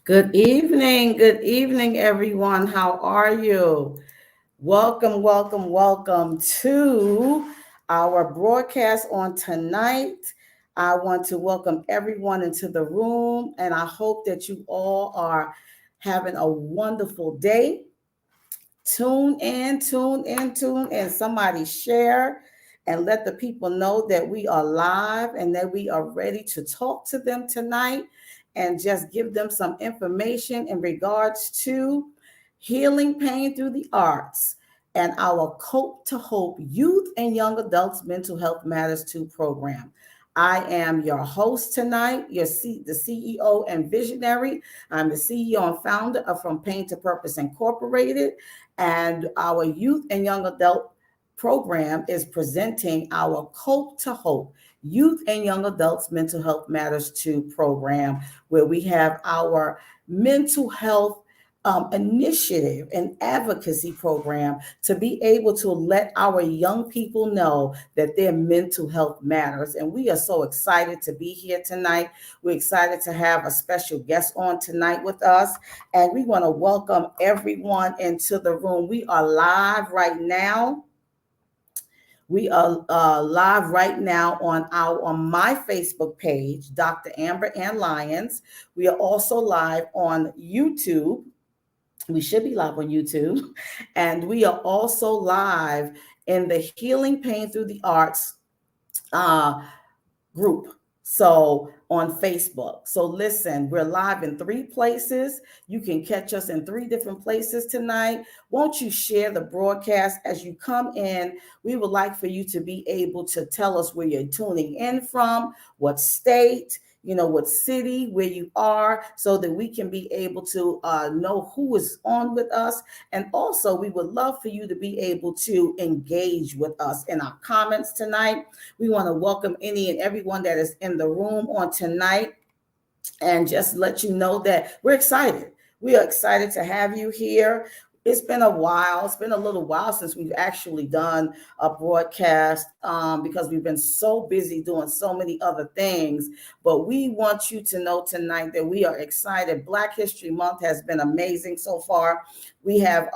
Good evening, everyone. How are you? Welcome to our broadcast on tonight. I want to welcome everyone into the room, and I hope that you all are having a wonderful day. Tune in. Somebody share and let the people know that we are live and that we are ready to talk to them tonight and just give them some information in regards to healing pain through the arts and our Cope to Hope Youth and Young Adults Mental Health Matters 2 program. I am your host tonight, the CEO and visionary. I'm the CEO and founder of From Pain to Purpose Incorporated, and our youth and young adult program is presenting our Cope to Hope Youth and Young Adults Mental Health Matters 2 program, where we have our mental health initiative and advocacy program to be able to let our young people know that their mental health matters. And we are so excited to be here tonight. We're excited to have a special guest on tonight with us. And we want to welcome everyone into the room. We are live right now. We are live right now on my Facebook page, Dr. Amber Ann Lyons. We are also live on YouTube. We should be live on YouTube. And we are also live in the Healing Pain Through the Arts group. So on Facebook. So listen, we're live in 3 places. You can catch us in 3 different places tonight. Won't you share the broadcast as you come in? We would like for you to be able to tell us where you're tuning in from, what state, what city, where you are, so that we can be able to know who is on with us. And also, we would love for you to be able to engage with us in our comments tonight. We want to welcome any and everyone that is in the room on tonight and just let you know that we're excited. We are excited to have you here. It's been a while. It's been a little while since we've actually done a broadcast because we've been so busy doing so many other things. But we want you to know tonight that we are excited. Black History Month has been amazing so far. We have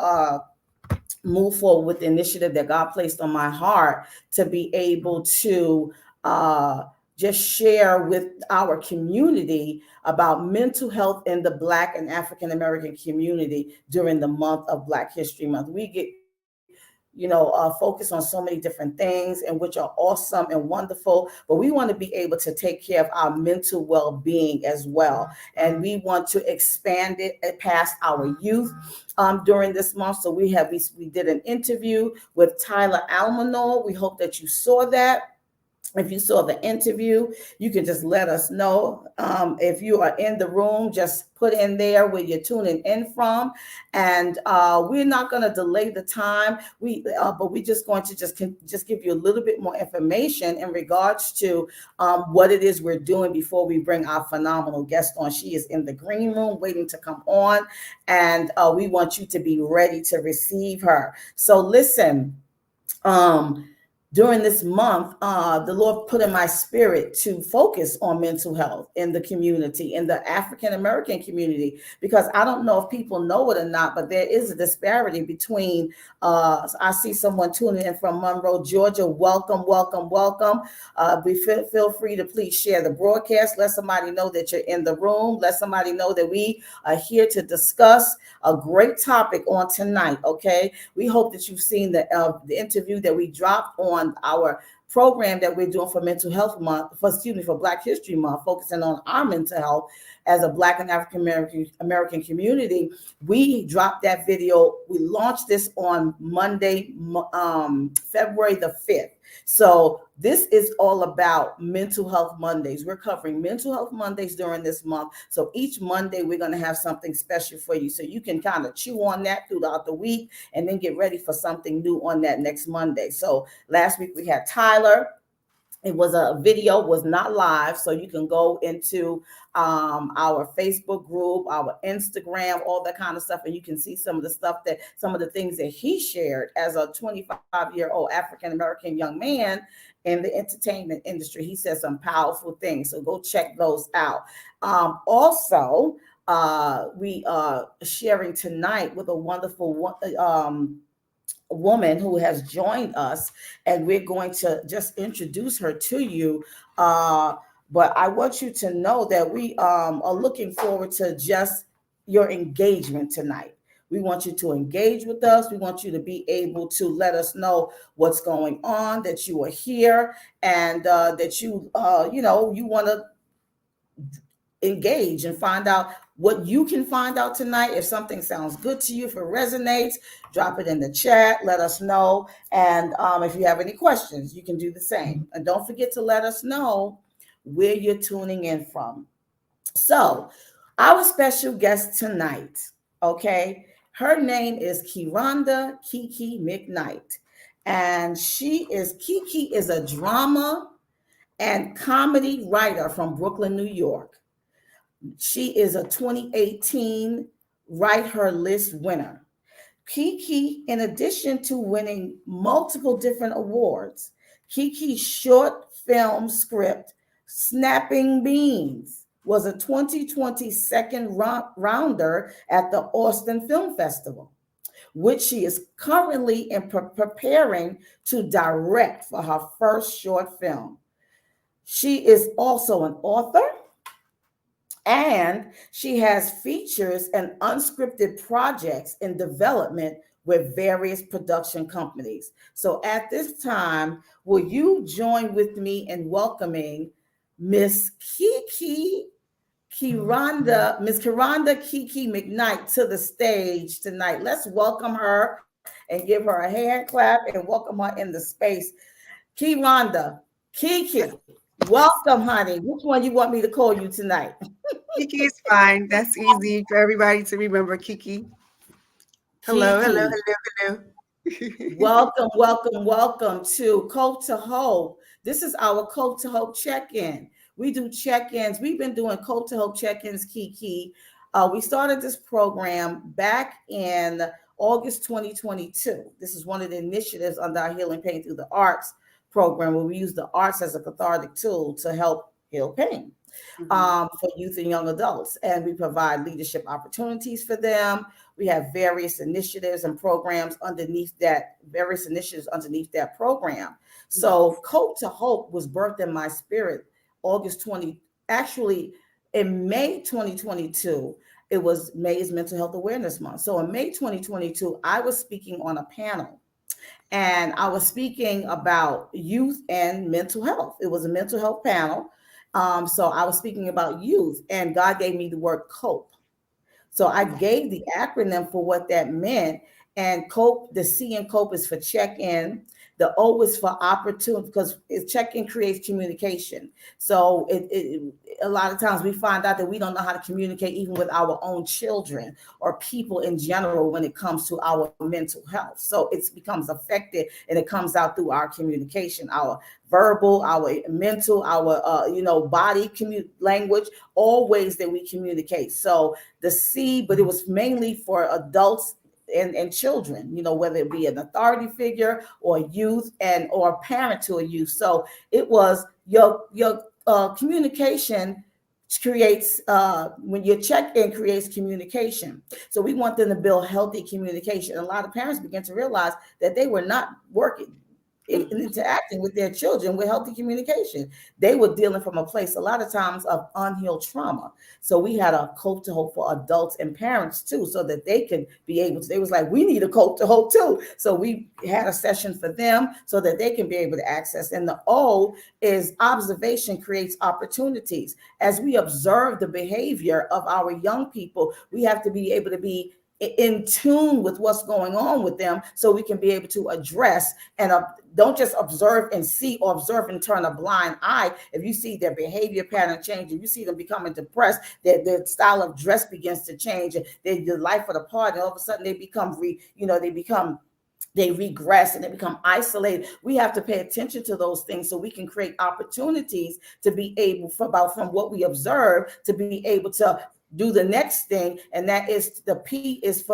moved forward with the initiative that God placed on my heart to be able to just share with our community about mental health in the Black and African American community during the month of Black History Month. We get, focus on so many different things, and which are awesome and wonderful, but we want to be able to take care of our mental well-being as well. And we want to expand it past our youth during this month. So we did an interview with Tyler Almanor. We hope that you saw that. If you saw the interview, you can just let us know. If you are in the room, just put in there where you're tuning in from. And we're not going to delay the time. But we're just going to just give you a little bit more information in regards to what it is we're doing before we bring our phenomenal guest on. She is in the green room waiting to come on, and we want you to be ready to receive her. So listen. During this month, the Lord put in my spirit to focus on mental health in the community, in the African American community, because I don't know if people know it or not, but there is a disparity between, I see someone tuning in from Monroe, Georgia. Welcome. Feel free to please share the broadcast. Let somebody know that you're in the room. Let somebody know that we are here to discuss a great topic on tonight, okay? We hope that you've seen the interview that we dropped on our program that we're doing for Mental Health Month, for Black History Month, focusing on our mental health as a Black and African American community. We dropped that video. We launched this on Monday, February the 5th. So this is all about Mental Health Mondays. We're covering Mental Health Mondays during this month. So each Monday, we're going to have something special for you. So you can kind of chew on that throughout the week and then get ready for something new on that next Monday. So last week we had Tyler. It was a video, was not live. So you can go into our Facebook group, our Instagram, all that kind of stuff. And you can see some of the things that he shared as a 25-year-old African-American young man in the entertainment industry. He said some powerful things. So go check those out. Also, we are sharing tonight with a wonderful woman who has joined us, and we're going to just introduce her to you. But I want you to know that we are looking forward to just your engagement tonight. We want you to engage with us. We want you to be able to let us know what's going on, that you are here, and that you want to engage and find out what you can find out tonight. If something sounds good to you, if it resonates, drop it in the chat, let us know. And if you have any questions, you can do the same. And don't forget to let us know where you're tuning in from. So our special guest tonight, okay, her name is Kironda Kiki McKnight. And Kiki is a drama and comedy writer from Brooklyn, New York. She is a 2018 WriterHer List winner. Kiki, in addition to winning multiple different awards, Kiki's short film script, Snapping Beans, was a 2020 second rounder at the Austin Film Festival, which she is currently preparing to direct for her first short film. She is also an author, and she has features and unscripted projects in development with various production companies. So at this time, will you join with me in welcoming Miss Kironda Kiki McKnight to the stage tonight? Let's welcome her and give her a hand clap and welcome her in the space. Kironda, Kiki, welcome, honey. Which one you want me to call you tonight? Kiki is fine. That's easy for everybody to remember. Kiki. Hello, hello, Kiki, hello, hello. welcome to Cope to Hope. This is our Cope to Hope check-in. We do check-ins. We've been doing Cope to Hope check-ins, Kiki. We started this program back in August 2022. This is one of the initiatives under our Healing Pain Through the Arts program, where we use the arts as a cathartic tool to help heal pain. For youth and young adults. And we provide leadership opportunities for them. We have various initiatives and programs underneath that program. So Cope to Hope was birthed in my spirit actually in May 2022. May is Mental Health Awareness Month. So in May 2022, I was speaking on a panel, and I was speaking about youth and mental health. It was a mental health panel. So I was speaking about youth, and God gave me the word cope. So I gave the acronym for what that meant. And cope, the C in cope is for check in. The O is for opportunity, because check-in creates communication. So a lot of times we find out that we don't know how to communicate even with our own children or people in general when it comes to our mental health. So it becomes affected, and it comes out through our communication, our verbal, our mental, our body language, all ways that we communicate. So the C, but it was mainly for adults and children, whether it be an authority figure or youth or a parent to a youth. So it was your communication creates when your check-in creates communication. So we want them to build healthy communication. A lot of parents begin to realize that they were not working interacting with their children with healthy communication. They were dealing from a place a lot of times of unhealed trauma. So we had a cope to hope for adults and parents too, so that they could be able to, they was like, we need a cope to hope too. So we had a session for them so that they can be able to access. And the O is observation creates opportunities. As we observe the behavior of our young people, we have to be able to be in tune with what's going on with them, so we can be able to address and don't just observe and see, or observe and turn a blind eye. If you see their behavior pattern change, if you see them becoming depressed, their style of dress begins to change, their life of the party, all of a sudden they regress and they become isolated. We have to pay attention to those things so we can create opportunities to be able, from what we observe, to be able to do the next thing. And that is the P is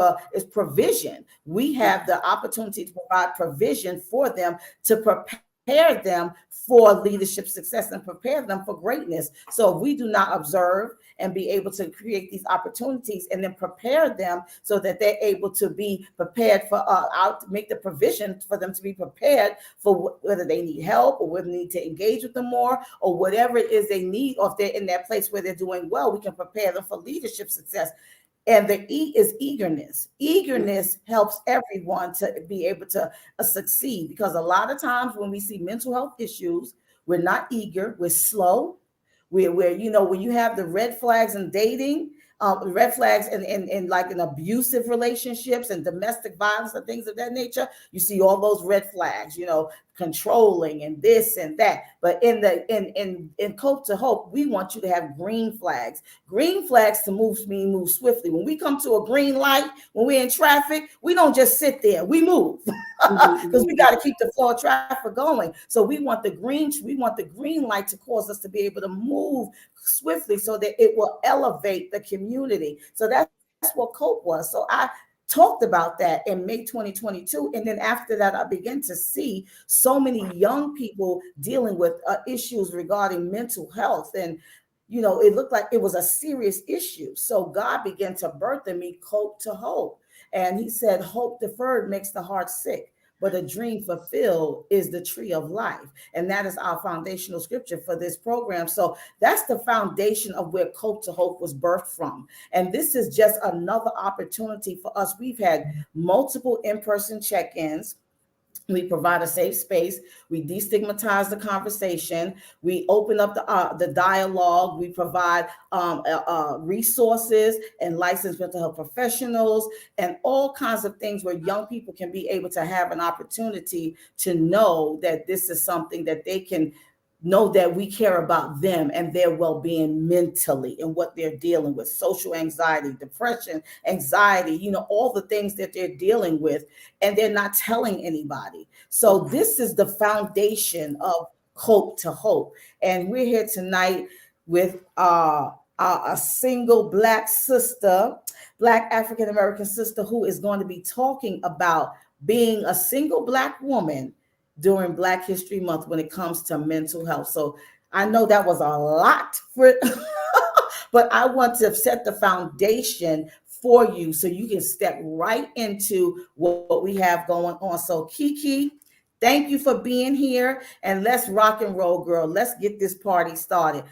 provision. We have the opportunity to provide provision for them to prepare prepare them for leadership success and prepare them for greatness. So if we do not observe and be able to create these opportunities and then prepare them so that they're able to be prepared for make the provision for them to be prepared for whether they need help or whether they need to engage with them more or whatever it is they need, or if they're in that place where they're doing well, we can prepare them for leadership success. And the E is eagerness. Eagerness helps everyone to be able to succeed, because a lot of times when we see mental health issues, we're not eager, we're slow. We're when you have the red flags in dating, red flags in like in abusive relationships and domestic violence and things of that nature, you see all those red flags, controlling and this and that. But in Cope to Hope, we want you to have green flags. Green flags to move swiftly. When we come to a green light, when we're in traffic, we don't just sit there, we move. Because we got to keep the flow of traffic going. So we want the green light to cause us to be able to move swiftly so that it will elevate the community. So that's what COPE was. So I talked about that in May 2022. And then after that, I began to see so many young people dealing with issues regarding mental health. And, it looked like it was a serious issue. So God began to birth in me Cope to Hope. And he said, hope deferred makes the heart sick, but a dream fulfilled is the tree of life. And that is our foundational scripture for this program. So that's the foundation of where Cope to Hope was birthed from. And this is just another opportunity for us. We've had multiple in-person check-ins. We provide a safe space. We destigmatize the conversation. We open up the dialogue. We provide resources and licensed mental health professionals and all kinds of things where young people can be able to have an opportunity to know that this is something that they can know, that we care about them and their well-being mentally and what they're dealing with, social anxiety, depression, anxiety, all the things that they're dealing with, and they're not telling anybody. So this is the foundation of Cope to Hope. And we're here tonight with a single Black sister, Black African-American sister, who is going to be talking about being a single Black woman during Black History Month when it comes to mental health. So I know that was a lot, but I want to set the foundation for you so you can step right into what we have going on. So Kiki, thank you for being here, and let's rock and roll, girl. Let's get this party started.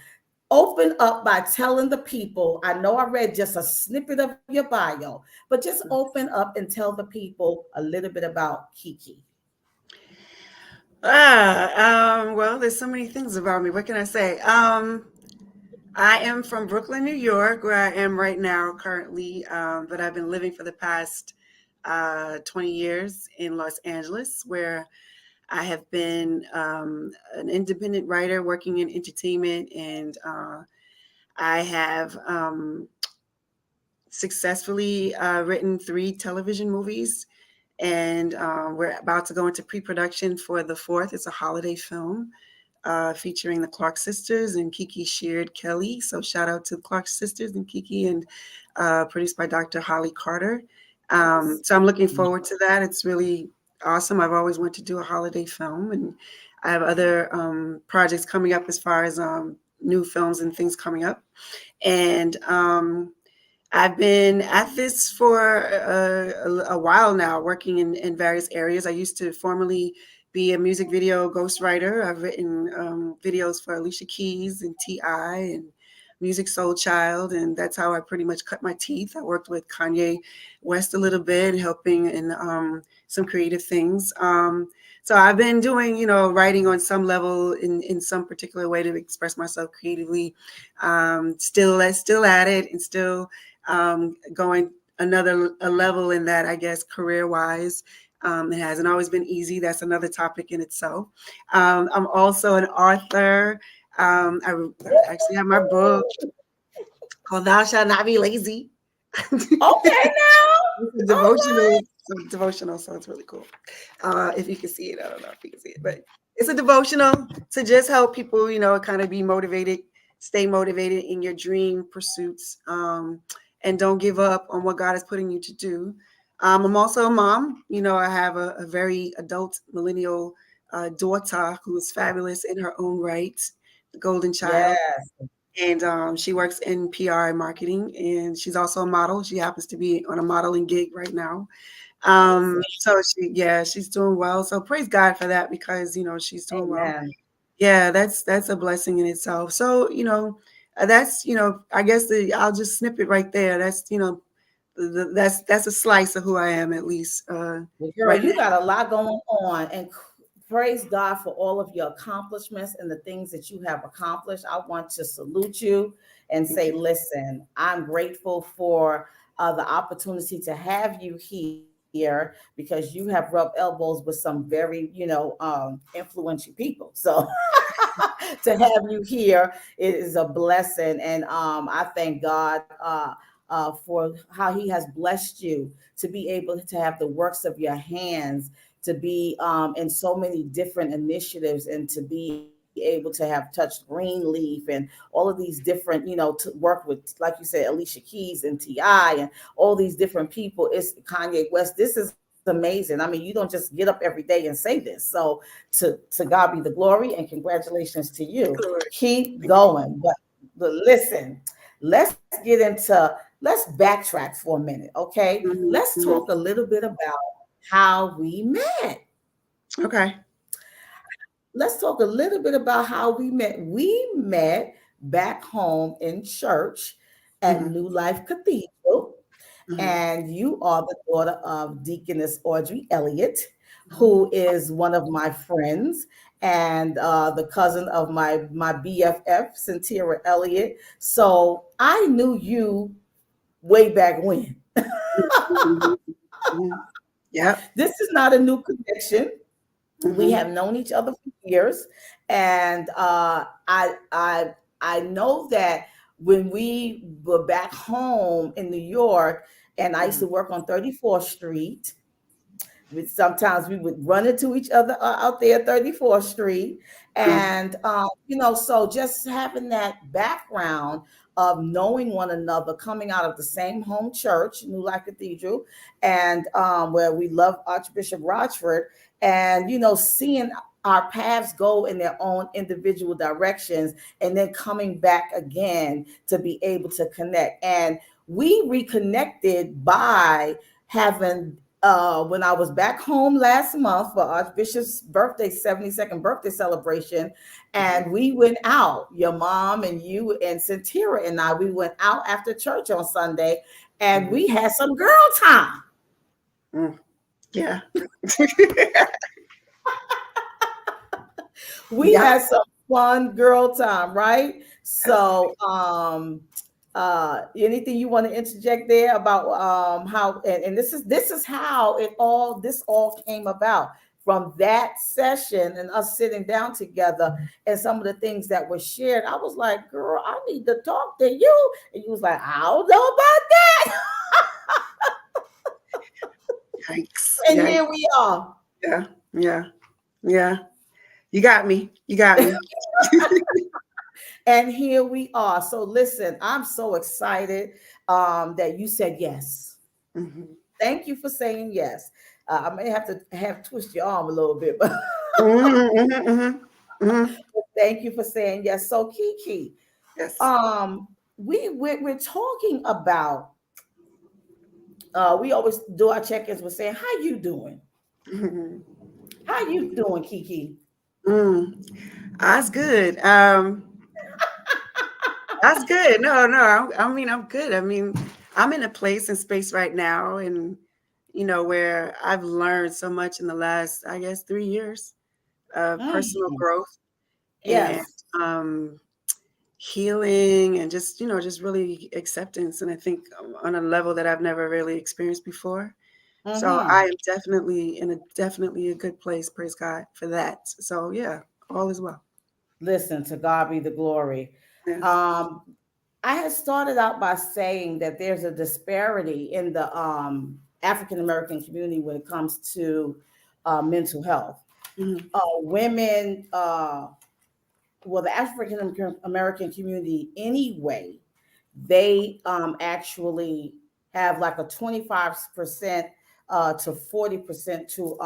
Open up by telling the people, I know I read just a snippet of your bio, but just open up and tell the people a little bit about Kiki. Well, there's so many things about me. What can I say? I am from Brooklyn, New York, where I am right now currently, but I've been living for the past 20 years in Los Angeles, where I have been an independent writer working in entertainment, and I have successfully written 3 television movies. And we're about to go into pre-production for the 4th. It's a holiday film featuring the Clark sisters and Kiki Sheard Kelly. So shout out to the Clark sisters and Kiki, and produced by Dr. Holly Carter. So I'm looking forward to that. It's really awesome. I've always wanted to do a holiday film, and I have other projects coming up as far as new films and things coming up. And I've been at this for a while now, working in various areas. I used to formerly be a music video ghostwriter. I've written videos for Alicia Keys and T.I. and Music Soul Child, and that's how I pretty much cut my teeth. I worked with Kanye West a little bit, helping in some creative things. So I've been doing, writing on some level in some particular way to express myself creatively. Still at it, and still going a level in that, I guess, career-wise. It hasn't always been easy. That's another topic in itself. I'm also an author. I actually have my book called Thou Shalt Not Be Lazy. Okay, now. It's a devotional, devotional, so it's really cool. If you can see it, I don't know if you can see it, but it's a devotional to just help people, kind of be motivated, stay motivated in your dream pursuits, and don't give up on what God is putting you to do. I'm also a mom. I have a very adult millennial daughter who is fabulous in her own right, the golden child. Yes. And she works in PR and marketing, and she's also a model. She happens to be on a modeling gig right now. Amazing. So she's doing well. So praise God for that, because she's doing well. Amen. Yeah, that's a blessing in itself. So that's I guess I'll just snip it right there. That's that's a slice of who I am, at least Well, girl, right you now. got a lot going on, and praise God for all of your accomplishments and the things that you have accomplished. I want to salute you and Thank say, you. listen, I'm grateful for the opportunity to have you here because you have rubbed elbows with some very, influential people. So to have you here, it is a blessing, and I thank God for how He has blessed you to be able to have the works of your hands, to be in so many different initiatives, and to be able to have touched Greenleaf and all of these different, to work with, like you said, Alicia Keys and T.I. and all these different people. It's Kanye West. This is amazing. I mean, you don't just get up every day and say this. So to God be the glory, and congratulations to you. Glory. Keep Thank you. going. But listen, let's backtrack for a minute, okay? Mhm, Let's mhm. talk a little bit about how we met. Okay. Let's talk a little bit about how we met. We met back home in church at Hmm. New Life Cathedral. Hmm. And you are the daughter of Deaconess Audrey Elliott, Hmm. who is one of my friends, and the cousin of my BFF, Cynthia Elliott. So I knew you way back when. Hmm. Hmm. Yep. This is not a new connection. We Hmm. have known each other for years, and I know that when we were back home in New York, and I used Hmm. to work on 34th Street. Sometimes we would run into each other out there, 34th Street. Hmm. And, so just having that background of knowing one another, coming out of the same home church, New Life Cathedral, and where we love Archbishop Rochford, and, seeing our paths go in their own individual directions, and then coming back again to be able to connect. And we reconnected by having when I was back home last month for Archbishop's birthday, 72nd birthday celebration, and we went out, your mom and you and Santira and I, we went out after church on Sunday, and Hmm. we had some girl time. Hmm. Yeah. We Yeah. had some fun girl time, right? Yes. So anything you want to interject there about how, and this is how this all came about, from that session and us sitting down together, and some of the things that were shared. I was like, girl, I need to talk to you, and you was like, I don't know about that. Yikes. And Yikes. here we are. Yeah. Yeah. Yeah. You got me. You got me. And here we are. So listen, I'm so excited that you said yes. Hmm. Thank you for saying yes. I may have to have twist your arm a little bit, but Hmm. Hmm. Hmm. thank you for saying yes. So Kiki, Yes. um, we're talking about. We always do our check-ins with saying, "How you doing? Hmm. How you doing, Kiki?" Mm. That's good. That's good. No, no. I mean, I'm good. I mean, I'm in a place and space right now, and where I've learned so much in the last, I guess, 3 years of personal Mm, growth and yes. um, healing, and just really acceptance. And I think on a level that I've never really experienced before. So I Hmm. am definitely in a definitely a good place. Praise God for that. So yeah, all is well. Listen, to God be the glory. Yes. Um, I had started out by saying that there's a disparity in the African American community when it comes to mental health. Mhm. Women, well, the African American community anyway, they actually have like a 25% to 40% to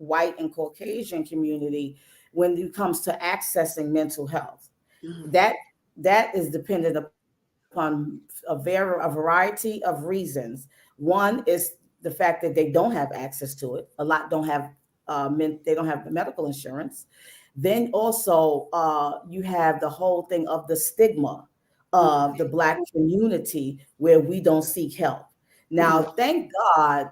white and Caucasian community when it comes to accessing mental health. Mhm. That that is dependent upon a variety of reasons. One is the fact that they don't have access to it. A lot don't have they don't have the medical insurance. Then also you have the whole thing of the stigma Mhm. of the Black community where we don't seek help. Mhm. Now, thank God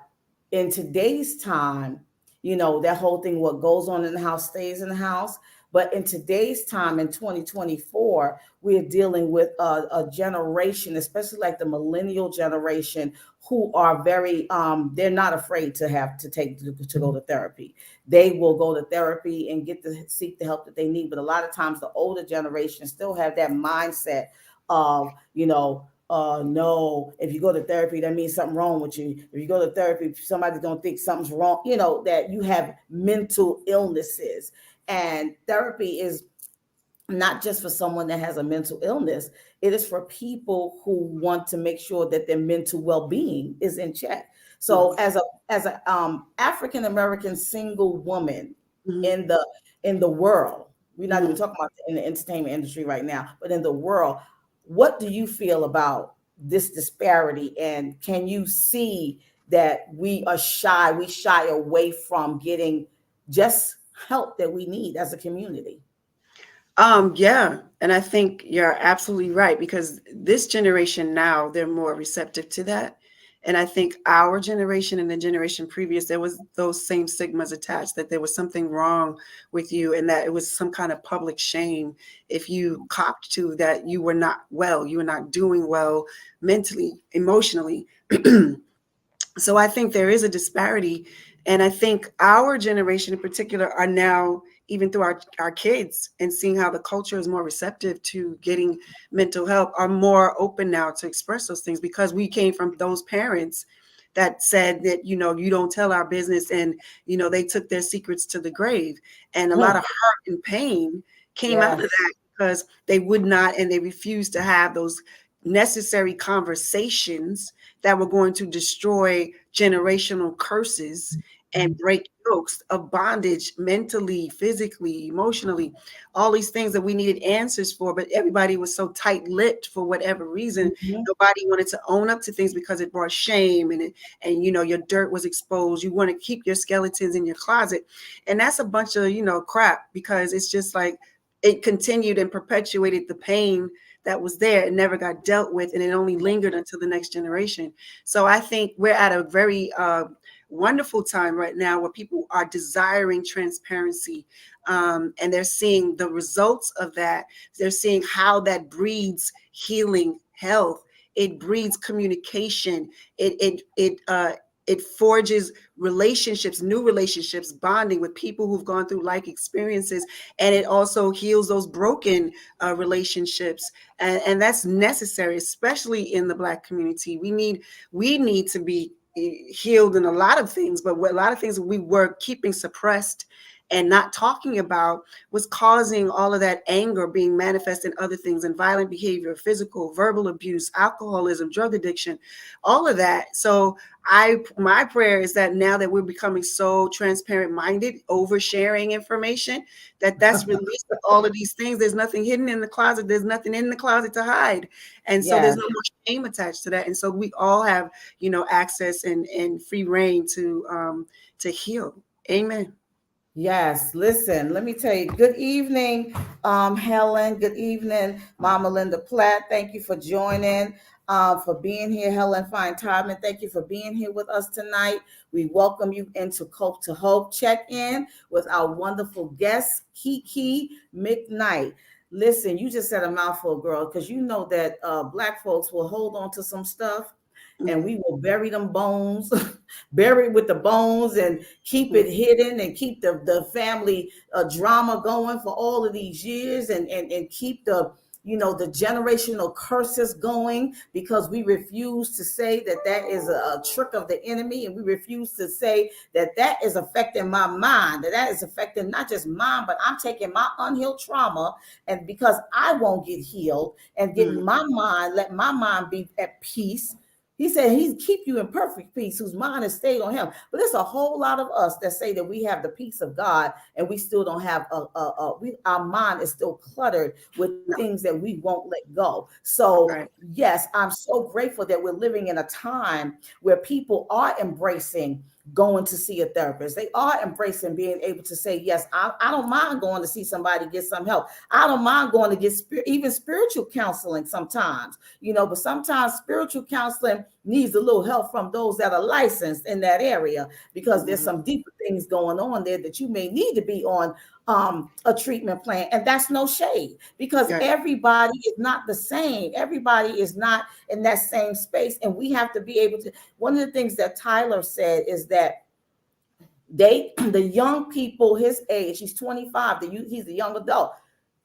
in today's time, that whole thing, what goes on in the house stays in the house. But in today's time, in 2024, we're dealing with a generation, especially like the millennial generation, who are very, they're not afraid to have to go to therapy. They will go to therapy and get to seek the help that they need. But a lot of times, the older generation still have that mindset of, no, if you go to therapy, that means something wrong with you. If you go to therapy, somebody's gonna think something's wrong, that you have mental illnesses. And therapy is not just for someone that has a mental illness. It is for people who want to make sure that their mental well-being is in check. So Mhm. as a African American single woman Mhm. in the world, we're not even Mhm. talking about in the entertainment industry right now, but in the world, what do you feel about this disparity? And can you see that we shy away from getting just help that we need as a community? Yeah, and I think you're absolutely right because this generation now, they're more receptive to that. And I think our generation and the generation previous, there was those same stigmas attached that there was something wrong with you and that it was some kind of public shame if you copped to that you were not well, you were not doing well mentally, emotionally. So I think there is a disparity. And I think our generation in particular are now, even through our kids and seeing how the culture is more receptive to getting mental health, are more open now to express those things because we came from those parents that said that, you don't tell our business. And, they took their secrets to the grave. And a lot of Hmm. hurt and pain came out of Yes. that because they would not and they refused to have those necessary conversations that were going to destroy generational curses and break yokes of bondage mentally, physically, emotionally, all these things that we needed answers for. But everybody was so tight-lipped for whatever reason. Mhm. Nobody wanted to own up to things because it brought shame and your dirt was exposed. You want to keep your skeletons in your closet. And that's a bunch of, crap because it's just like it continued and perpetuated the pain that was there. It never got dealt with, and it only lingered until the next generation. So I think we're at a very wonderful time right now where people are desiring transparency, and they're seeing the results of that. They're seeing how that breeds healing, health. It breeds communication. It forges relationships, new relationships, bonding with people who've gone through life experiences, and it also heals those broken relationships, and that's necessary, especially in the Black community. We need to be healed in a lot of things, but a lot of things we were keeping suppressed and not talking about was causing all of that anger being manifest in other things, and violent behavior, physical, verbal abuse, alcoholism, drug addiction, all of that. So my prayer is that now that we're becoming so transparent minded, oversharing information, that's released all of these things. There's nothing hidden in the closet. There's nothing in the closet to hide. And so there's Yes. no more shame attached to that. And so we all have, access and free reign to heal. Amen. Yes, listen, let me tell you, good evening, Helen. Good evening, Mama Linda Platt. Thank you for joining, for being here, Helen Fine Time, and thank you for being here with us tonight. We welcome you into Cope to Hope check-in with our wonderful guest, Kiki McKnight. Listen, you just said a mouthful, girl, because you know that Black folks will hold on to some stuff and we will bury them bones, bury with the bones and keep it hidden and keep the family drama going for all of these years and keep the generational curses going because we refuse to say that that is a trick of the enemy, and we refuse to say that that is affecting my mind, that is affecting not just mine, but I'm taking my unhealed trauma, and because I won't get healed and get Mhm. my mind, let my mind be at peace, He said he keep you in perfect peace, whose mind is stayed on him. But there's a whole lot of us that say that we have the peace of God, and we still don't have our mind is still cluttered with No. things that we won't let go. So Right. yes, I'm so grateful that we're living in a time where people are embracing going to see a therapist. They are embracing being able to say, yes, I don't mind going to see somebody get some help. I don't mind going to get even spiritual counseling sometimes, but sometimes spiritual counseling needs a little help from those that are licensed in that area, because there's some deeper things going on there that you may need to be on a treatment plan. And that's no shade, because Right. everybody is not the same. Everybody is not in that same space. And we have to be able to, one of the things that Tyler said is that the young people his age, he's 25, he's a young adult,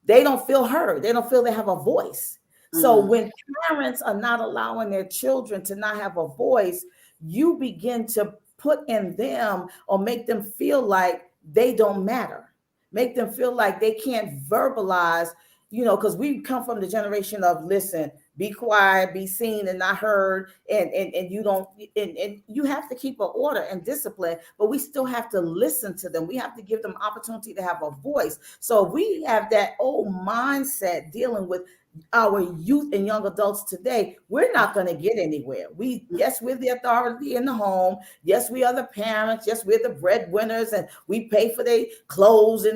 they don't feel heard. They don't feel they have a voice. So when parents are not allowing their children to not have a voice, you begin to put in them or make them feel like they don't matter. Make them feel like they can't verbalize, because we come from the generation of, listen, be quiet, be seen and not heard, and you don't, and you have to keep an order and discipline, but we still have to listen to them. We have to give them opportunity to have a voice. So we have that old mindset dealing with our youth and young adults today. We're not going to get anywhere. Yes, we're the authority in the home. Yes, we are the parents. Yes, we're the breadwinners, and we pay for their clothes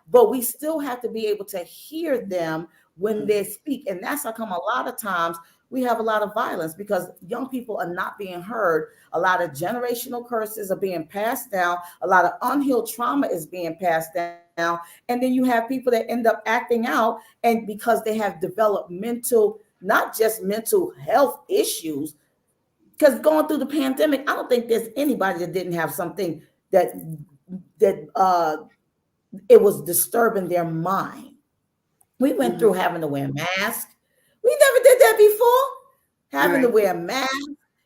but we still have to be able to hear them when they speak. And that's how come a lot of times we have a lot of violence, because young people are not being heard. A lot of generational curses are being passed down. A lot of unhealed trauma is being passed down. And then you have people that end up acting out, and because they have developed not just mental health issues, because going through the pandemic, I don't think there's anybody that didn't have something that it was disturbing their mind. We went through having to wear masks. We never did that before. Having to Right. wear masks,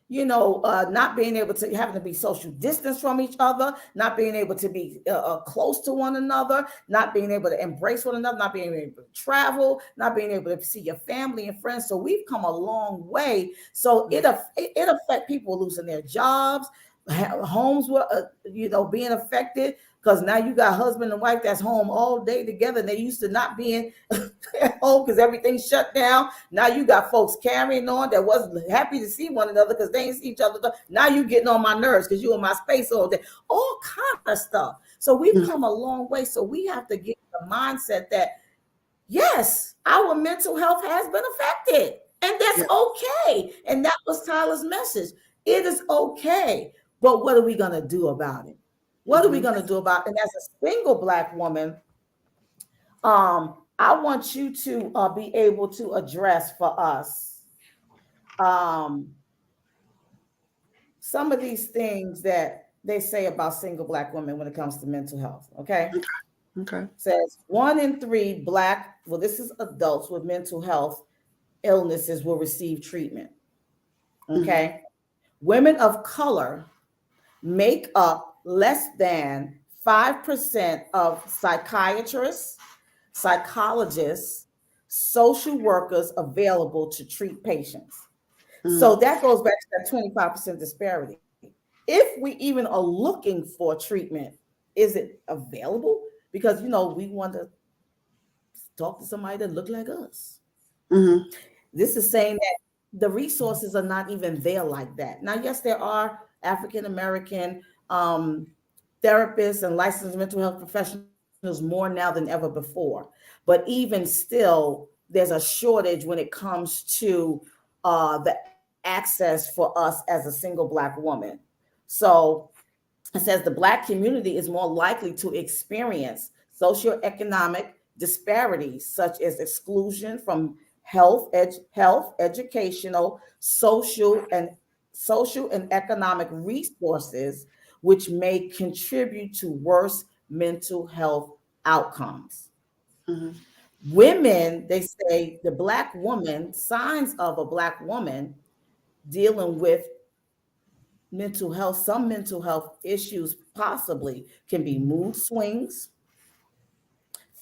not being able to, having to be social distance from each other, not being able to be close to one another, not being able to embrace one another, not being able to travel, not being able to see your family and friends. So we've come a long way. So it affect people losing their jobs. Homes were, being affected, because now you got husband and wife that's home all day together. They used to not being at home because everything's shut down. Now you got folks carrying on that wasn't happy to see one another because they ain't see each other. Now you getting on my nerves because you in my space all day. All kind of stuff. So we've come a long way. So we have to get the mindset that, yes, our mental health has been affected, and that's okay. And that was Tyler's message. It is okay. But what are we going to do about it? What are we going to do about it? And as a single Black woman, I want you to be able to address for us some of these things that they say about single Black women when it comes to mental health. Okay. Okay. Says 1 in 3 Black, well, this is adults with mental health illnesses will receive treatment. Okay. Women of color make up less than 5% of psychiatrists, psychologists, social workers available to treat patients. So that goes back to that 25% disparity. If we even are looking for treatment, is it available? Because, we want to talk to somebody that look like us. This is saying that the resources are not even there like that. Now, yes, there are African American therapists and licensed mental health professionals more now than ever before. But even still, there's a shortage when it comes to the access for us as a single Black woman. So it says the Black community is more likely to experience socioeconomic disparities such as exclusion from health, educational, social and economic resources, which may contribute to worse mental health outcomes. Women, they say the Black woman, signs of a Black woman dealing with mental health, some mental health issues possibly can be mood swings,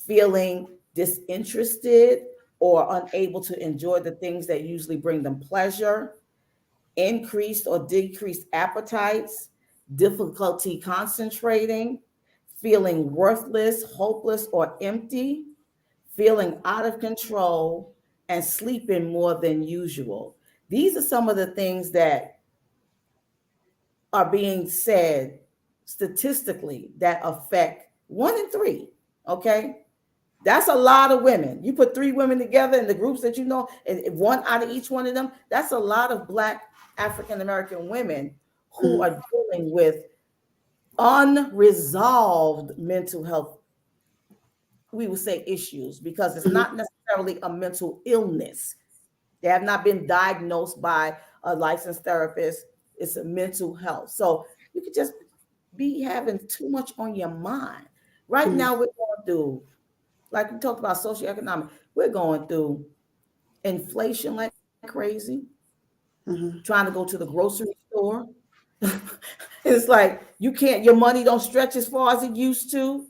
feeling disinterested or unable to enjoy the things that usually bring them pleasure, increased or decreased appetites, difficulty concentrating, feeling worthless, hopeless, or empty, feeling out of control, and sleeping more than usual. These are some of the things that are being said statistically that affect 1 in 3. Okay. That's a lot of women. You put 3 women together in the groups that you know, and one out of each one of them, that's a lot of Black African American women who Mm-hmm. are dealing with unresolved mental health, we would say, issues, because it's Mm-hmm. not necessarily a mental illness. They have not been diagnosed by a licensed therapist. It's a mental health. So you could just be having too much on your mind. Right Mm-hmm. now, we're going through, like we talked about, socioeconomic, we're going through inflation like crazy, Mm-hmm. trying to go to the grocery store. It's like you can't, your money don't stretch as far as it used to.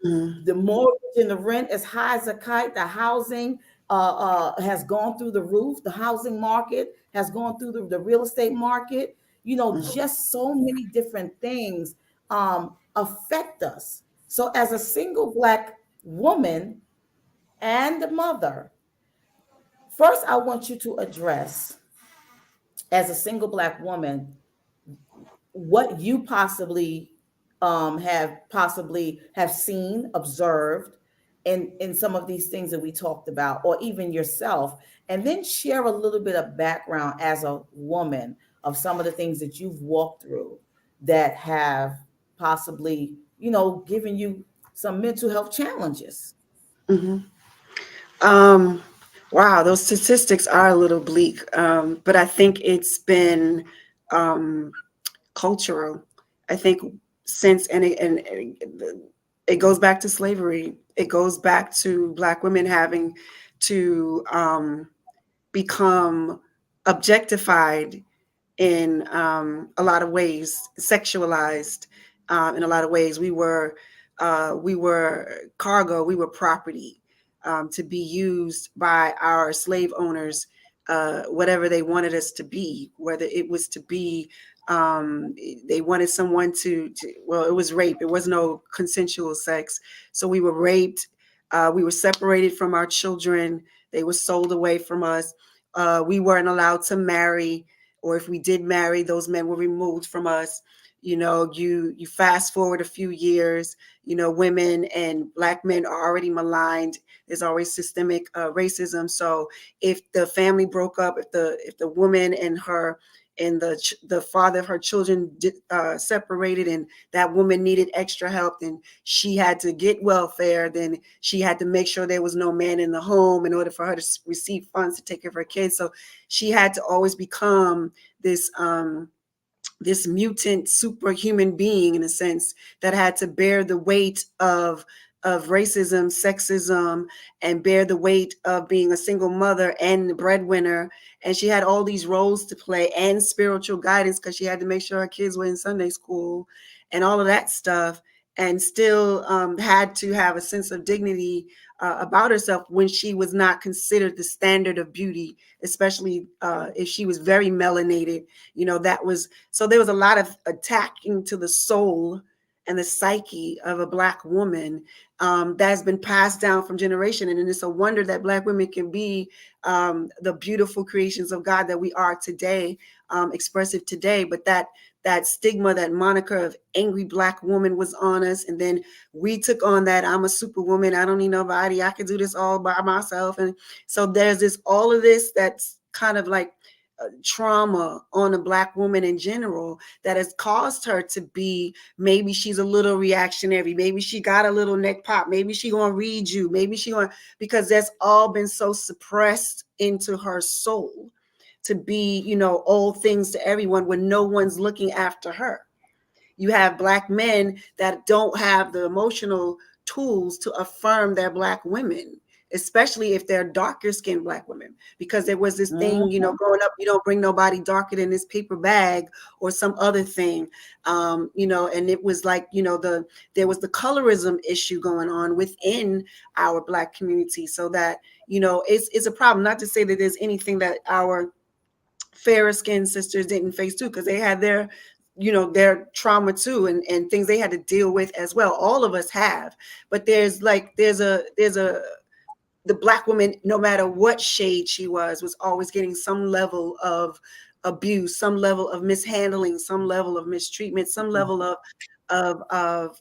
Mm-hmm. The mortgage and the rent as high as a kite. The housing has gone through the roof. The housing market has gone through the real estate market. You know, just so many different things affect us. So, as a single Black woman and mother, first I want you to address, as a single Black woman, what you possibly have seen, observed in some of these things that we talked about, or even yourself, and then share a little bit of background as a woman of some of the things that you've walked through that have possibly, given you some mental health challenges. Mm-hmm. Um, wow, those statistics are a little bleak, but I think it's been um, cultural. I think since it goes back to slavery. It goes back to Black women having to become objectified in a lot of ways, sexualized in a lot of ways. We were cargo, we were property to be used by our slave owners, whatever they wanted us to be, whether it was to be, they wanted someone well, it was rape. It was no consensual sex. So we were raped. We were separated from our children. They were sold away from us. We weren't allowed to marry, or if we did marry, those men were removed from us. You fast forward a few years, women and Black men are already maligned. There's always systemic racism. So if the family broke up, if the woman and the father of her children separated, and that woman needed extra help, then she had to get welfare. Then she had to make sure there was no man in the home in order for her to receive funds to take care of her kids. So she had to always become this mutant superhuman being, in a sense, that had to bear the weight of racism, sexism, and bear the weight of being a single mother and the breadwinner. And she had all these roles to play and spiritual guidance, because she had to make sure her kids were in Sunday school and all of that stuff, and still had to have a sense of dignity about herself when she was not considered the standard of beauty, especially if she was very melanated. So there was a lot of attacking to the soul and the psyche of a Black woman that has been passed down from generation. And it's a wonder that Black women can be the beautiful creations of God that we are today, expressive today. But that stigma, that moniker of angry Black woman was on us. And then we took on that, I'm a superwoman, I don't need nobody, I can do this all by myself. And so there's all of this that's kind of like trauma on a Black woman in general that has caused her to be, maybe she's a little reactionary, maybe she got a little neck pop, maybe she gonna read you, because that's all been so suppressed into her soul to be, all things to everyone when no one's looking after her. You have Black men that don't have the emotional tools to affirm their Black women, especially if they're darker skinned Black women, because there was this thing, Mhm. growing up, you don't bring nobody darker than this paper bag or some other thing. And it was like, there was the colorism issue going on within our Black community. So that, it's a problem. Not to say that there's anything that our fairer skinned sisters didn't face too, because they had their, their trauma too, and things they had to deal with as well. All of us have, but there's a the Black woman, no matter what shade she was always getting some level of abuse, some level of mishandling, some level of mistreatment, some level of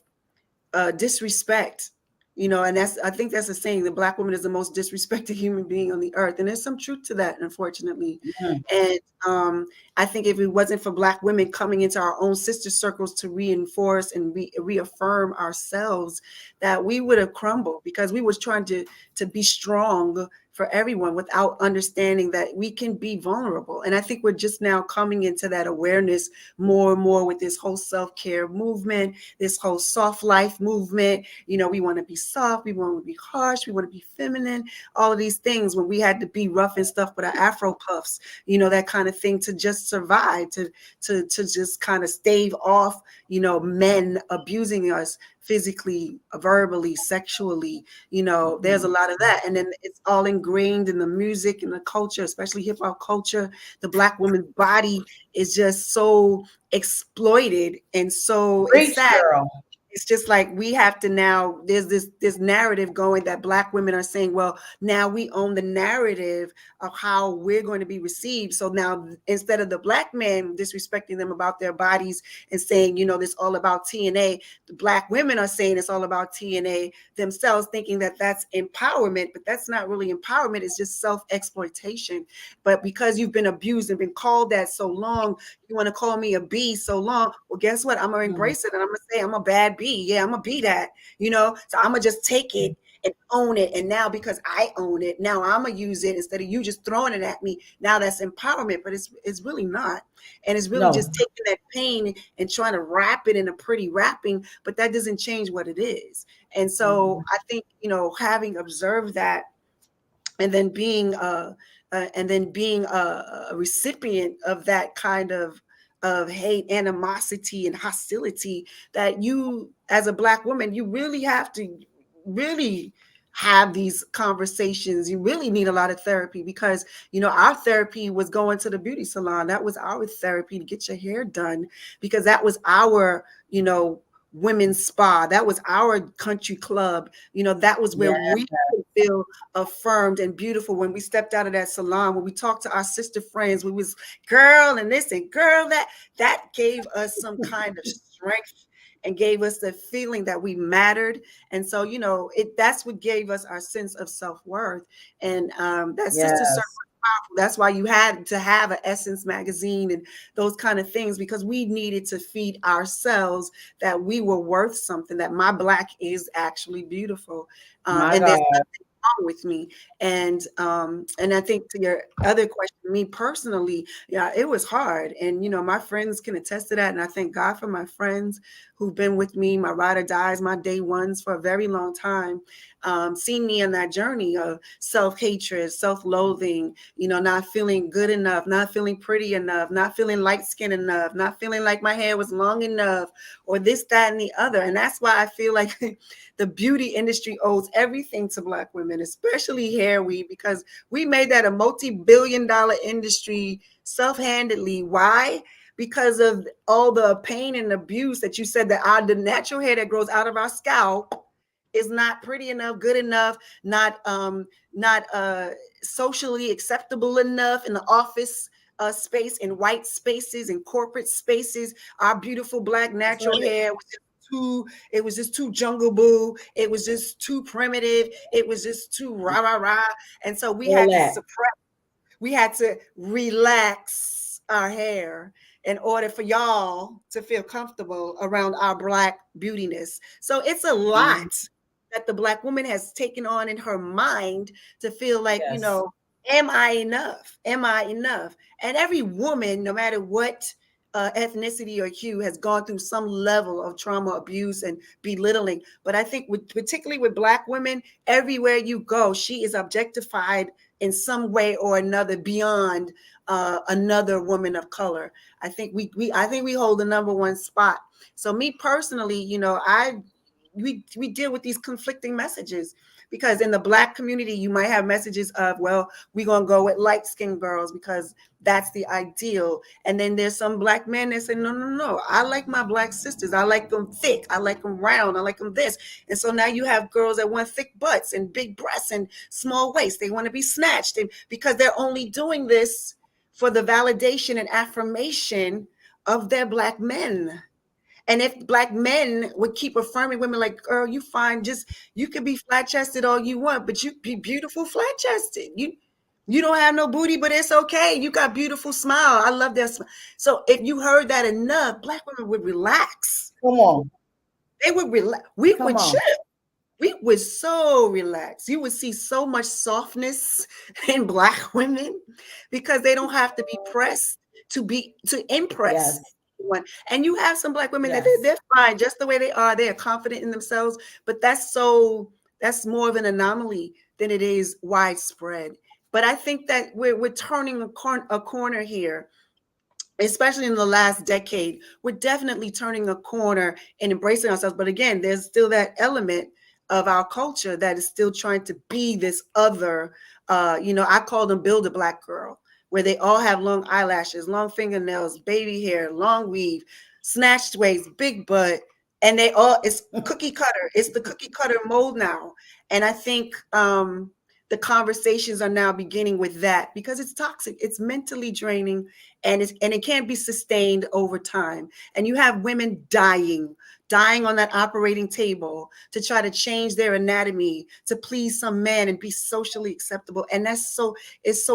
disrespect. And I think that's the saying, the Black woman is the most disrespected human being on the earth, and there's some truth to that, unfortunately. Mhm. And I think if it wasn't for Black women coming into our own sister circles to reinforce and reaffirm ourselves, that we would have crumbled, because we was trying to be strong for everyone without understanding that we can be vulnerable. And I think we're just now coming into that awareness more and more with this whole self-care movement, this whole soft life movement. We want to be soft, we want to be harsh, we want to be feminine, all of these things, when we had to be rough and stuff with our Afro puffs, that kind of thing, to just survive, to just kind of stave off, men abusing us physically, verbally, sexually. There's a lot of that. And then it's all ingrained in the music and the culture, especially hip hop culture. The Black woman's body is just so exploited, and so it's Preach, sad. girl. It's just like we have to now, there's this narrative going that Black women are saying, well, now we own the narrative of how we're going to be received. So now, instead of the Black man disrespecting them about their bodies and saying, this all about TNA, the Black women are saying it's all about TNA themselves, thinking that that's empowerment, but that's not really empowerment. It's just self-exploitation. But because you've been abused and been called that so long, you want to call me a B so long. Well, guess what? I'm going to embrace it, and I'm going to say I'm a bad B. Yeah, I'm going to be that, So I'm going to just take it and own it. And now, because I own it, now I'm going to use it instead of you just throwing it at me. Now that's empowerment, but it's really not. And it's really just taking that pain and trying to wrap it in a pretty wrapping, but that doesn't change what it is. And so I think, having observed that, and then being a recipient of that kind of hate, animosity, and hostility, that you, as a Black woman, you really have to really have these conversations. You really need a lot of therapy, because our therapy was going to the beauty salon. That was our therapy, to get your hair done, because that was our women's spa. That was our country club. That was where we could feel affirmed and beautiful. When we stepped out of that salon, when we talked to our sister friends, we was girl and this and girl that gave us some kind of strength and gave us the feeling that we mattered. And so, that's what gave us our sense of self-worth. And that sister circle, that's why you had to have an Essence magazine and those kind of things, because we needed to feed ourselves that we were worth something, that my Black is actually beautiful. And there's nothing wrong with me. And I think, to your other question, me personally, yeah, it was hard. And, my friends can attest to that. And I thank God for my friends who've been with me, my ride or dies, my day ones, for a very long time, seen me on that journey of self-hatred, self-loathing, not feeling good enough, not feeling pretty enough, not feeling light-skinned enough, not feeling like my hair was long enough, or this, that, and the other. And that's why I feel like the beauty industry owes everything to Black women, especially hair weave, because we made that a multi-billion-dollar industry self-handedly. Why? Because of all the pain and abuse that you said, that the natural hair that grows out of our scalp is not pretty enough, good enough, not socially acceptable enough in the office space, in white spaces, in corporate spaces. Our beautiful Black natural hair was just too jungle boo. It was just too primitive. It was just too rah rah rah. And so we had to suppress. We had to relax our hair in order for y'all to feel comfortable around our Black beautiness. So it's a lot that the Black woman has taken on in her mind to feel like, am I enough? Am I enough? And every woman, no matter what ethnicity or hue, has gone through some level of trauma, abuse, and belittling. But I think particularly with Black women, everywhere you go, she is objectified in some way or another beyond another woman of color. I think we hold the number one spot. So me personally, we deal with these conflicting messages, because in the Black community, you might have messages of, well, we're going to go with light-skinned girls because that's the ideal. And then there's some Black men that say, no, no, no, I like my Black sisters. I like them thick. I like them round. I like them this. And so now you have girls that want thick butts and big breasts and small waists. They want to be snatched. And because they're only doing this for the validation and affirmation of their Black men. And if Black men would keep affirming women like, girl, you fine, just, you could be flat-chested all you want, but you be beautiful flat-chested. You don't have no booty, but it's okay. You got beautiful smile. I love that smile. So if you heard that enough, Black women would relax. Come on. They would relax. We Come would on. chill. We would so relax. You would see so much softness in Black women because they don't have to be pressed to impress. Yes. And you have some Black women Yes. that they're fine just the way they are. They are confident in themselves, but that's more of an anomaly than it is widespread. But I think that we're turning a corner here, especially in the last decade. We're definitely turning a corner and embracing ourselves. But again, there's still that element of our culture that is still trying to be this other, I call them build a Black girl, where they all have long eyelashes, long fingernails, baby hair, long weave, snatched waist, big butt, and it's cookie cutter. It's the cookie cutter mold now. And I think the conversations are now beginning with that, because it's toxic, it's mentally draining, and it can't be sustained over time. And you have women dying on that operating table to try to change their anatomy to please some man and be socially acceptable. And it's so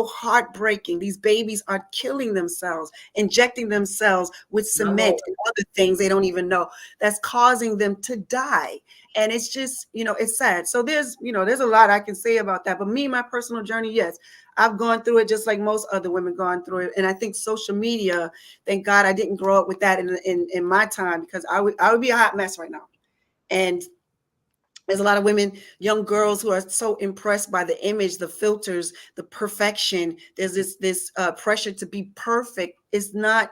heartbreaking. These babies are killing themselves, injecting themselves with cement and other things they don't even know, that's causing them to die. And it's just, it's sad. So there's a lot I can say about that. But me, my personal journey, yes, I've gone through it just like most other women gone through it. And I think social media, thank God I didn't grow up with that in my time, because I would be a hot mess right now. And there's a lot of women, young girls, who are so impressed by the image, the filters, the perfection. There's this pressure to be perfect. It's not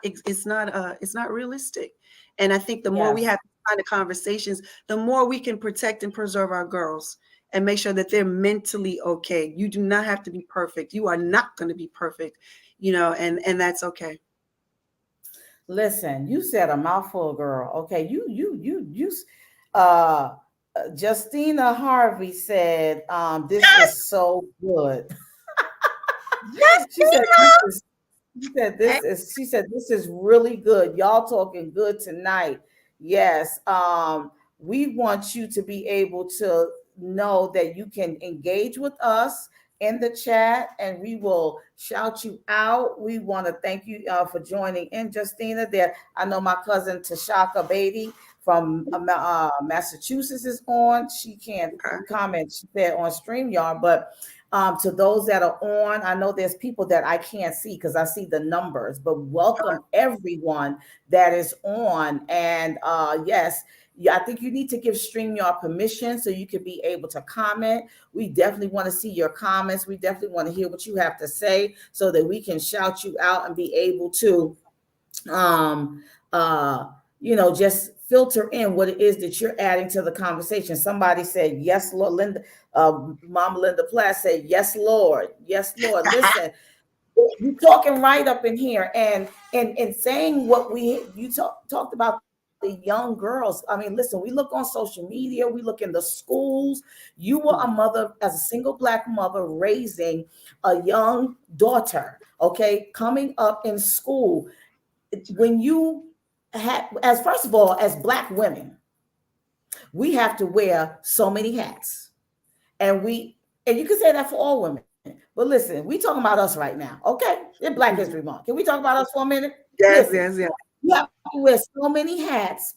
realistic. And I think the more we have kind of conversations, the more we can protect and preserve our girls and make sure that they're mentally okay. You do not have to be perfect. You are not going to be perfect, and that's okay. Listen, you said a mouthful, girl. Okay, Justina Harvey said, this is so good. She said this is really good. Y'all talking good tonight. Yes. We want you to be able to know that you can engage with us in the chat, and we will shout you out. We want to thank you for joining in, Justina. There, I know my cousin Tashaka Beatty from Massachusetts is on. She can't comment. She said on StreamYard, but to those that are on, I know there's people that I can't see because I see the numbers, but welcome everyone that is on. And yes, I think you need to give StreamYard permission so you can be able to comment. We definitely want to see your comments. We definitely want to hear what you have to say so that we can shout you out and be able to, just filter in what it is that you're adding to the conversation. Somebody said, yes, Lord. Linda, Mama Linda Platt said, yes, Lord. Yes, Lord. Listen, you're talking right up in here, and saying what you talked about the young girls. I mean, listen, we look on social media, we look in the schools. You were a mother, as a single Black mother, raising a young daughter, okay, coming up in school. When you first of all, as Black women, we have to wear so many hats, and you can say that for all women. But listen, we talking about us right now, okay? It's Black History Month. Can we talk about us for a minute? Yes. You have to wear so many hats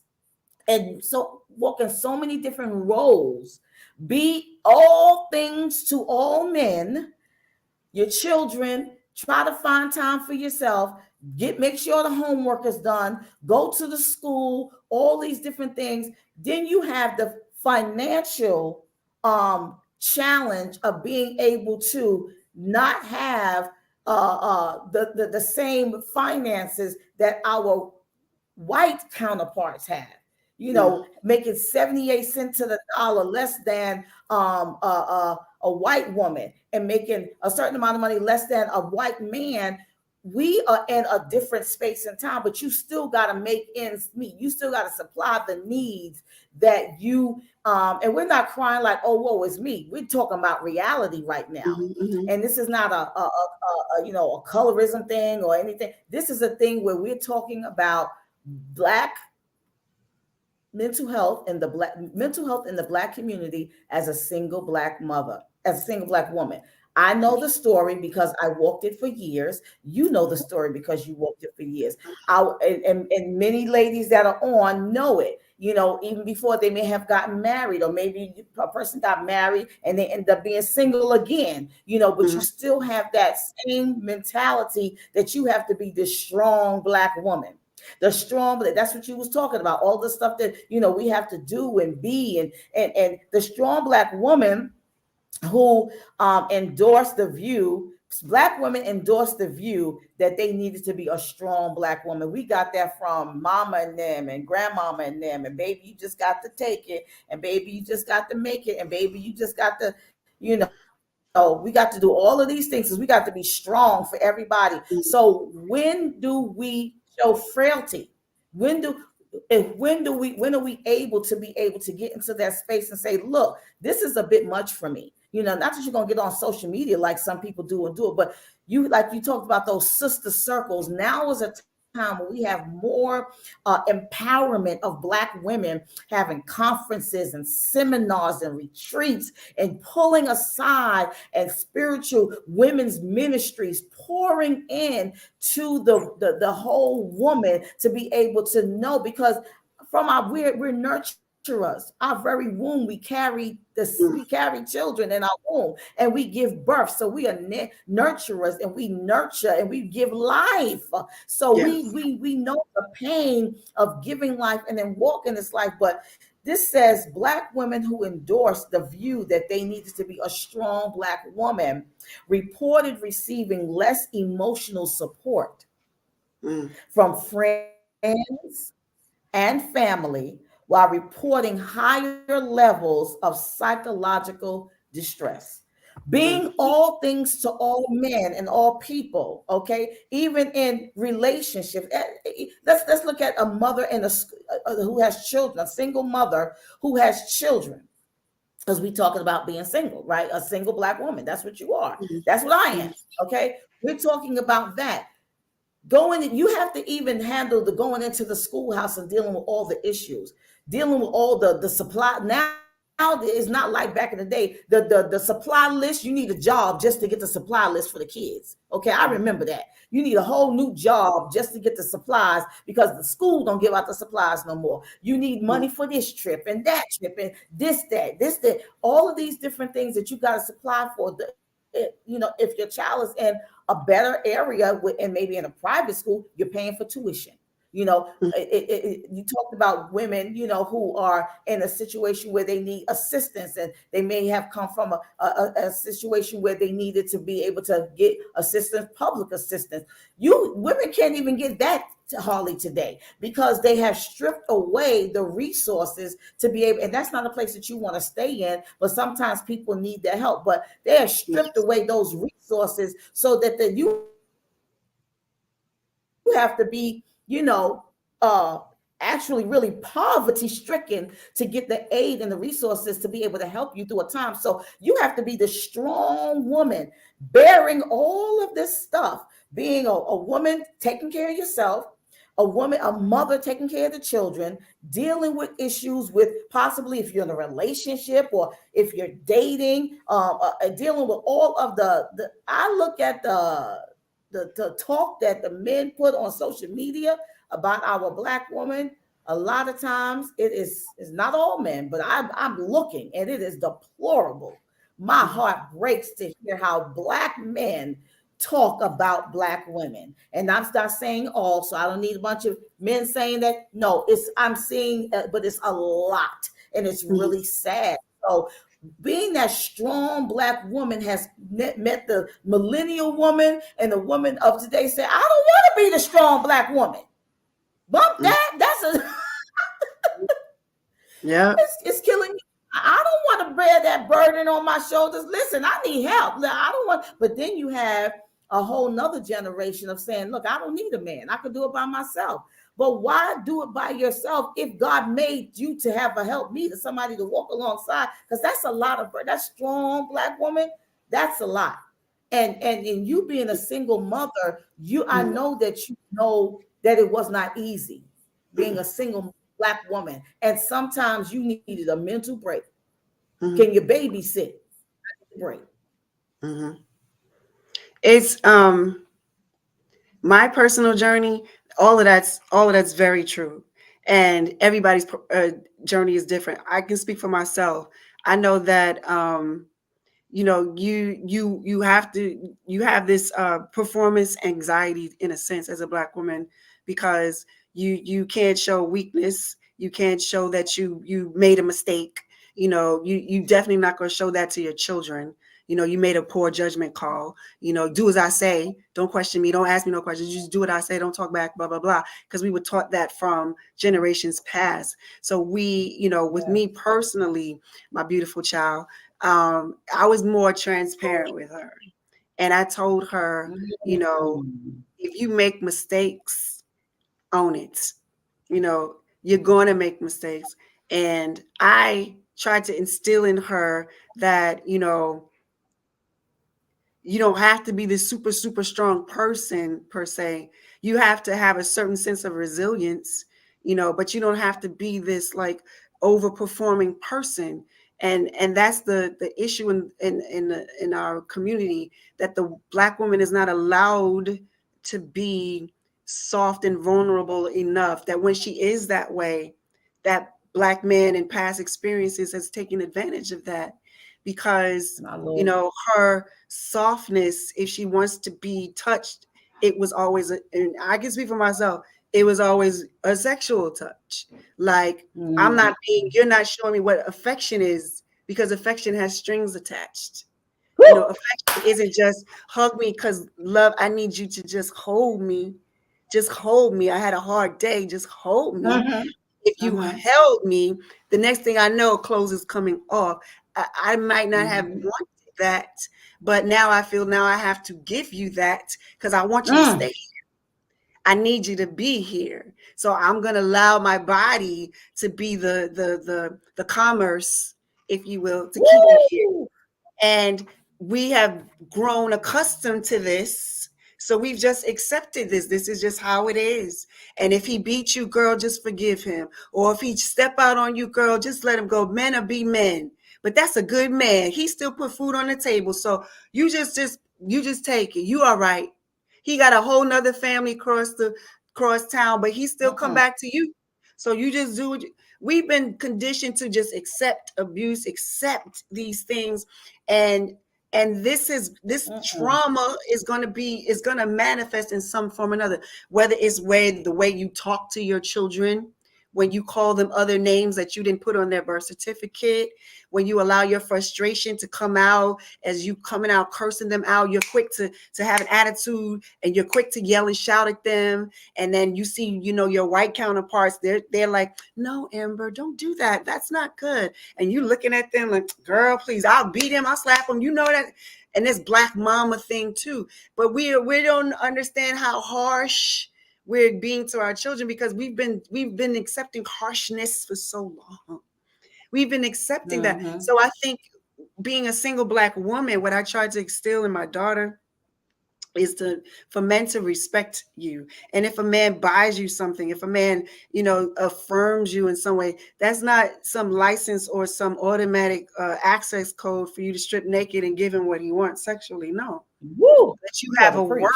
and so walk in so many different roles. Be all things to all men. Your children, try to find time for yourself. Make sure the homework is done. Go to the school. All these different things. Then you have the financial challenge of being able to not have the same finances that our white counterparts have. making 78 cents to the dollar less than a white woman, and making a certain amount of money less than a white man. We are in a different space and time, but you still got to make ends meet. You still got to supply the needs that you, and we're not crying like, oh, woe is me. We're talking about reality right now. And this is not a colorism thing or anything. This is a thing where we're talking about Black mental health in the Black community as a single Black mother, as a single Black woman. I know the story because I walked it for years. You know the story because you walked it for years. And many ladies that are on know it, even before they may have gotten married, or maybe a person got married and they end up being single again, but you still have that same mentality that you have to be this strong Black woman. That's what you was talking about, all the stuff that we have to do and be, and the strong Black woman who endorsed the view. Black women endorsed the view that they needed to be a strong Black woman. We got that from mama and them and grandmama and them, and baby, you just got to take it, and baby, you just got to make it, and baby, you just got to, we got to do all of these things because we got to be strong for everybody. So when do we show frailty? When are we able to get into that space and say, look, this is a bit much for me? Not that you're gonna get on social media like some people do it, but you talked about those sister circles. Now is a time when we have more empowerment of Black women, having conferences and seminars and retreats, and pulling aside, and spiritual women's ministries pouring in to the whole woman to be able to know, because from we're nurturers. Our very womb, we carry children in our womb, and we give birth. So we are nurturers, and we nurture, and we give life. So yes, we know the pain of giving life and then walking this life. But this says Black women who endorsed the view that they needed to be a strong Black woman reported receiving less emotional support from friends and family, while reporting higher levels of psychological distress. Being all things to all men and all people, okay, even in relationships. Let's look at a mother who has children, a single mother who has children, because we talking about being single, right? A single Black woman. That's what you are. That's what I am. Okay, we're talking about that. You have to even handle the going into the schoolhouse and dealing with all the issues, dealing with all the supply. Now it's not like back in the day. The supply list, you need a job just to get the supply list for the kids. Okay, I remember that. You need a whole new job just to get the supplies, because the school don't give out the supplies no more. You need money for this trip and that trip and this, that, all of these different things that you got to supply for. If your child is in a better area and maybe in a private school, you're paying for tuition. You talked about women, who are in a situation where they need assistance, and they may have come from a situation where they needed to be able to get assistance, public assistance. Women can't even get that hardly today, because they have stripped away the resources to be able, and that's not a place that you want to stay in, but sometimes people need their help, but they have stripped away those resources so that you have to be, actually really poverty stricken to get the aid and the resources to be able to help you through a time. So you have to be the strong woman bearing all of this stuff, being a woman taking care of yourself, a mother taking care of the children, dealing with issues with possibly if you're in a relationship or if you're dating, dealing with all of I look at the talk that the men put on social media about our Black woman. A lot of times it's not all men, but I'm looking, and it is deplorable. My heart breaks to hear how Black men talk about Black women. And I'm not saying all, so I don't need a bunch of men saying that. No, I'm seeing, but it's a lot, and it's really sad. So being that strong Black woman has met the millennial woman, and the woman of today say, I don't want to be the strong Black woman. Bump that. That's a Yeah. It's killing me. I don't want to bear that burden on my shoulders. Listen, I need help. I don't want, but then you have a whole nother generation of saying, look, I don't need a man. I can do it by myself. But why do it by yourself if God made you to have a help me, to somebody to walk alongside? Because that's a lot of, that strong Black woman, that's a lot. And you being a single mother, I know that you know that it was not easy being a single Black woman. And sometimes you needed a mental break. Can you babysit? Break. It's my personal journey. All of that's very true, and everybody's journey is different. I can speak for myself. I know that you have this performance anxiety in a sense as a Black woman, because you can't show weakness. You can't show that you made a mistake. You definitely not going to show that to your children. You made a poor judgment call. Do as I say. Don't question me. Don't ask me no questions. Just do what I say. Don't talk back, blah, blah, blah. Because we were taught that from generations past. So with me personally, my beautiful child, I was more transparent with her. And I told her, if you make mistakes, own it. You're going to make mistakes. And I tried to instill in her that, you don't have to be this super, super strong person per se. You have to have a certain sense of resilience, but you don't have to be this like overperforming person. And that's the issue in our community, that the Black woman is not allowed to be soft and vulnerable enough, that when she is that way, that Black man in past experiences has taken advantage of that, because her softness, if she wants to be touched, it was always and I can speak for myself, it was always a sexual touch. Like, you're not showing me what affection is, because affection has strings attached. Affection isn't just hug me because love, I need you to just hold me. Just hold me. I had a hard day. Just hold me. If you held me, the next thing I know, clothes is coming off. I might not have wanted that, but now I feel now I have to give you that, because I want you to stay here. I need you to be here. So I'm gonna allow my body to be the commerce, if you will, to keep you here. And we have grown accustomed to this. So we've just accepted this. This is just how it is. And if he beat you, girl, just forgive him. Or if he step out on you, girl, just let him go. Men are be men. But that's a good man. He still put food on the table. So you just take it. You all right. He got a whole nother family cross town, but he still come back to you. So you just do what we've been conditioned to, just accept abuse, accept these things. And this trauma is going to manifest in some form or another, whether it's the way you talk to your children, when you call them other names that you didn't put on their birth certificate, when you allow your frustration to come out as you coming out cursing them out. You're quick to have an attitude, and you're quick to yell and shout at them. And then you see, your white counterparts, they're like, no, Amber, don't do that. That's not good. And you looking at them like, girl, please, I'll beat him, I'll slap him. That. And this Black mama thing too. But we don't understand how harsh we're being to our children, because we've been accepting harshness for so long. We've been accepting that. So I think, being a single Black woman, what I tried to instill in my daughter is for men to respect you. And if a man buys you something, if a man, affirms you in some way, that's not some license or some automatic access code for you to strip naked and give him what he wants sexually. No. That you have a worth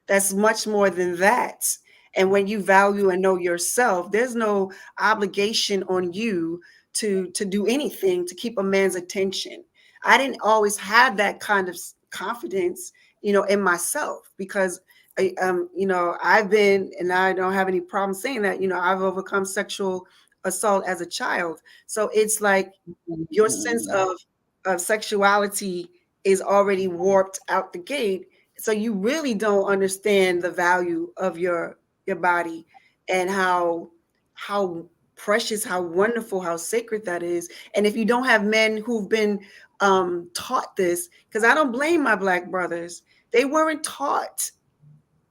that's much more than that. And when you value and know yourself, there's no obligation on you to do anything to keep a man's attention. I didn't always have that kind of confidence, in myself, because I've been, and I don't have any problem saying that, I've overcome sexual assault as a child. So it's like your sense of sexuality is already warped out the gate. So you really don't understand the value of your body, and how precious, how wonderful, how sacred that is. And if you don't have men who've been taught this, because I don't blame my Black brothers, they weren't taught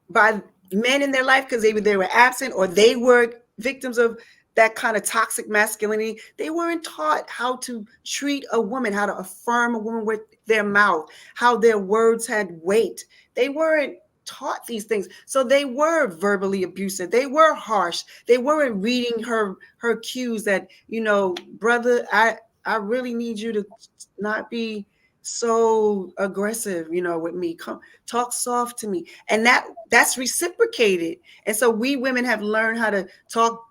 by men in their life because they were absent, or they were victims of that kind of toxic masculinity. They weren't taught how to treat a woman, how to affirm a woman with their mouth, how their words had weight. They weren't taught these things. So they were verbally abusive. They were harsh. They weren't reading her cues that, brother, I really need you to not be so aggressive, with me. Come talk soft to me. And that's reciprocated. And so we women have learned how to talk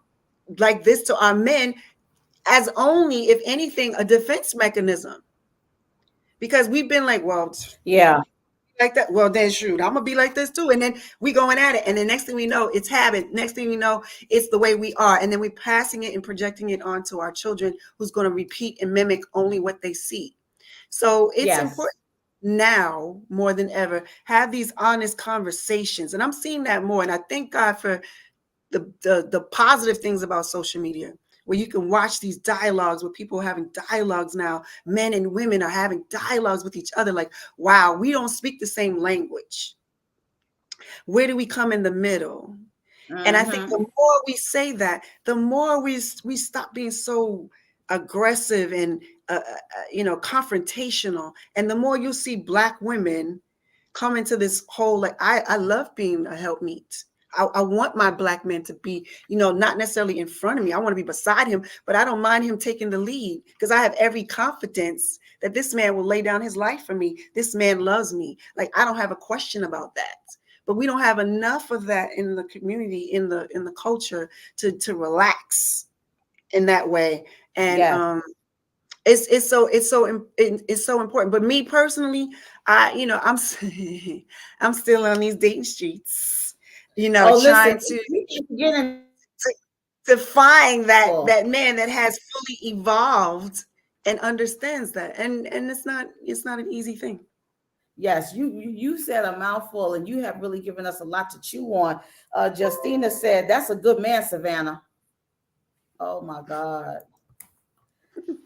like this to our men as only, if anything, a defense mechanism. Because we've been like, well, Yeah. like that. Well, then shoot, I'm gonna be like this too. And then we going at it. And the next thing we know, it's habit. Next thing we know, it's the way we are. And then we're passing it and projecting it onto our children, who's going to repeat and mimic only what they see. So it's Yes. important now more than ever, have these honest conversations. And I'm seeing that more. And I thank God for the positive things about social media, where you can watch these dialogues, where people are having dialogues now. Men and women are having dialogues with each other. Like, wow, we don't speak the same language. Where do we come in the middle? And I think the more we say that, the more we stop being so aggressive and confrontational, and the more you'll see Black women come into this whole, like, I love being a helpmeet. I want my Black man to be, not necessarily in front of me. I want to be beside him, but I don't mind him taking the lead, because I have every confidence that this man will lay down his life for me. This man loves me. Like, I don't have a question about that. But we don't have enough of that in the community, in the culture, to relax in that way. And it's so important. But me personally, I'm I'm still on these dating streets, trying to find that man that has fully evolved and understands that. And it's not an easy thing. Yes, you said a mouthful, and you have really given us a lot to chew on. Justina said, "That's a good man, Savannah." Oh my God.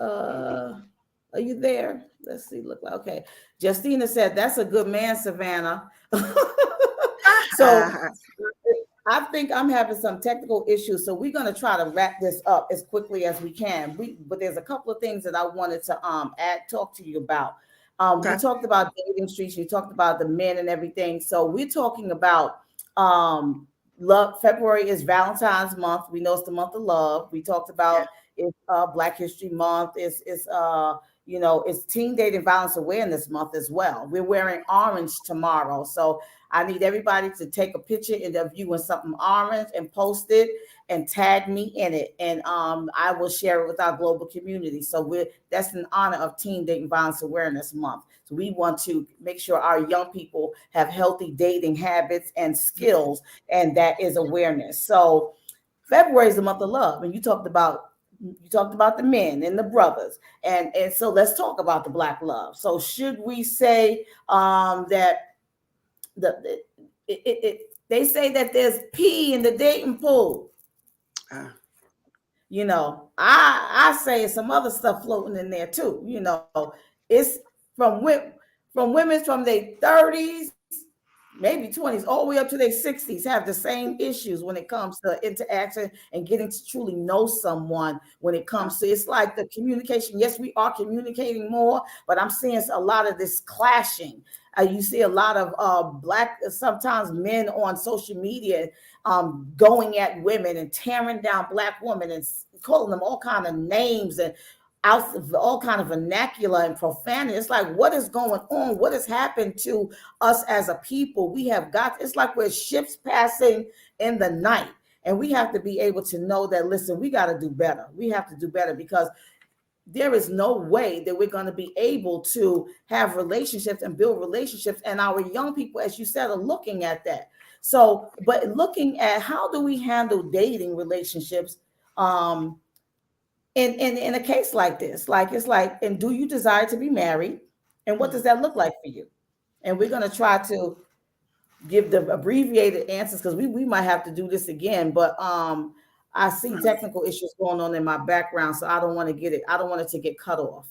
Are you there? Let's see. Look like okay. Justina said, "That's a good man, Savannah." So I think I'm having some technical issues, so we're going to try to wrap this up as quickly as we can. But there's a couple of things that I wanted to talk to you about. We talked about dating streets. You talked about the men and everything. So we're talking about love. February is Valentine's month. We know it's the month of love. We talked about it's Black History Month. It's Teen Dating Violence Awareness Month as well. We're wearing orange tomorrow, so I need everybody to take a picture of you in something orange and post it and tag me in it, and I will share it with our global community. So that's in honor of Teen Dating Violence Awareness Month. So we want to make sure our young people have healthy dating habits and skills, and that is awareness. So February is the month of love, and you talked about the men and the brothers, and so let's talk about the Black love. So should we say that they say that there's pee in the dating pool? I say some other stuff floating in there too. It's from women from their 30s, maybe 20s, all the way up to their 60s, have the same issues when it comes to interaction and getting to truly know someone. When it comes to, it's like the communication. Yes, we are communicating more, but I'm seeing a lot of this clashing. You see a lot of Black, sometimes men on social media going at women and tearing down Black women and calling them all kind of names and out of all kind of vernacular and profanity. It's like, what is going on? What has happened to us as a people? It's like we're ships passing in the night, and we have to be able to know that, listen, we got to do better. We have to do better, because there is no way that we're going to be able to have relationships and build relationships. And our young people, as you said, are looking at that. So, but looking at how do we handle dating relationships in a case like this? Like, it's like, and do you desire to be married? And what does that look like for you? And we're going to try to give the abbreviated answers, because we might have to do this again. But I see technical issues going on in my background, so I don't want to get it. I don't want it to get cut off.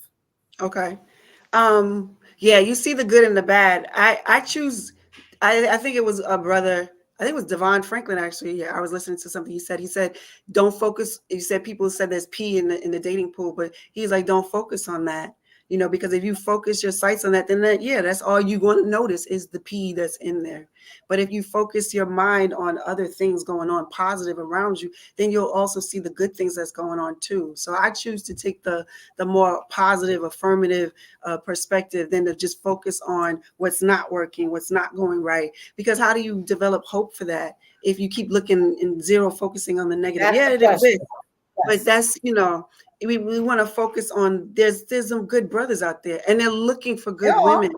Okay. Yeah, you see the good and the bad. I choose. I think it was a brother. I think it was Devon Franklin actually. Yeah, I was listening to something he said. He said, "Don't focus." He said people said there's pee in the dating pool, but he's like, "Don't focus on that." You know, because if you focus your sights on that, then that's all you're going to notice is the pee that's in there. But if you focus your mind on other things going on positive around you, then you'll also see the good things that's going on too. So I choose to take the more positive, affirmative perspective than to just focus on what's not working, what's not going right. Because how do you develop hope for that if you keep looking and zero focusing on the negative? That's Yeah, the it question. exists, but that's we want to focus on there's some good brothers out there and they're looking for good women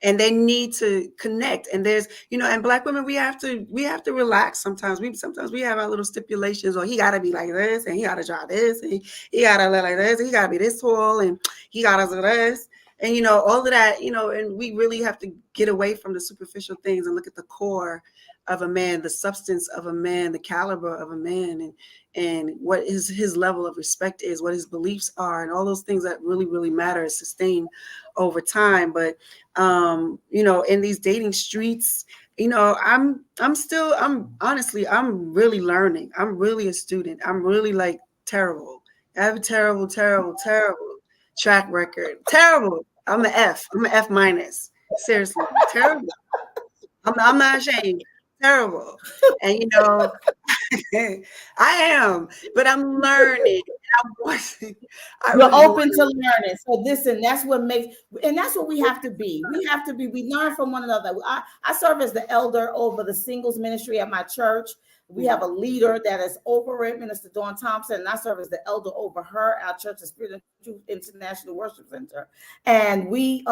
and they need to connect. And there's and Black women, we have to relax sometimes. We have our little stipulations, or he gotta be like this and he gotta draw this and he gotta look like this and he gotta be this tall and he gotta do this and all of that, and we really have to get away from the superficial things and look at the core of a man, the substance of a man, the caliber of a man, and what his level of respect is, what his beliefs are, and all those things that really, really matter and sustain over time. But in these dating streets, I'm honestly, I'm really learning. I'm really a student. I'm really like terrible. I have a terrible track record. Terrible. I'm an F. I'm an F minus. Seriously, terrible. I'm not ashamed. Terrible. And I am, but I'm learning. You're open to learning. So listen, that's what makes, and that's what we have to be. We learn from one another. I serve as the elder over the singles ministry at my church. We have a leader that is over it, Minister Dawn Thompson, and I serve as the elder over her, our church, the Spirit and Truth International Worship Center. And we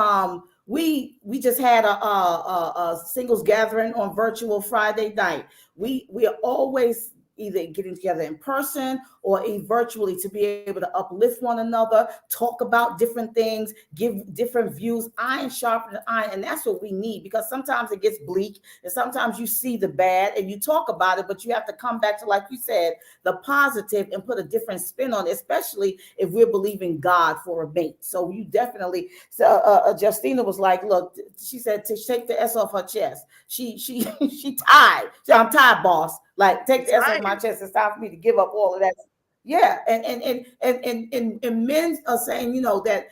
just had a singles gathering on virtual Friday night. We are always either getting together in person or virtually to be able to uplift one another, talk about different things, give different views, iron sharpening iron. And that's what we need, because sometimes it gets bleak and sometimes you see the bad and you talk about it, but you have to come back to, like you said, the positive and put a different spin on it, especially if we're believing God for a mate. So you definitely, Justina was like, look, she said to take the S off her chest. She tied. I'm tired, boss. Like, take the S off my chest. It's time for me to give up all of that. Yeah, and men are saying, that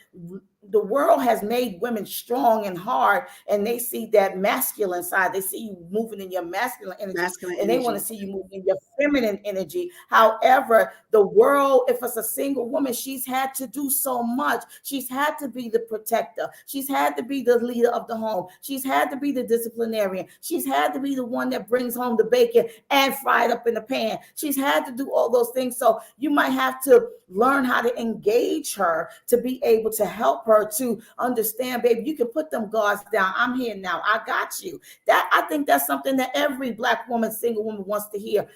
the world has made women strong and hard, and they see that masculine side. They see you moving in your masculine energy, and they want to see you moving in your feminine energy. However, the world, if it's a single woman, she's had to do so much. She's had to be the protector. She's had to be the leader of the home. She's had to be the disciplinarian. She's had to be the one that brings home the bacon and fry it up in the pan. She's had to do all those things. So you might have to learn how to engage her to be able to help her to understand, baby, you can put them guards down. I'm here now. I got you. I think that's something that every Black woman, single woman wants to hear.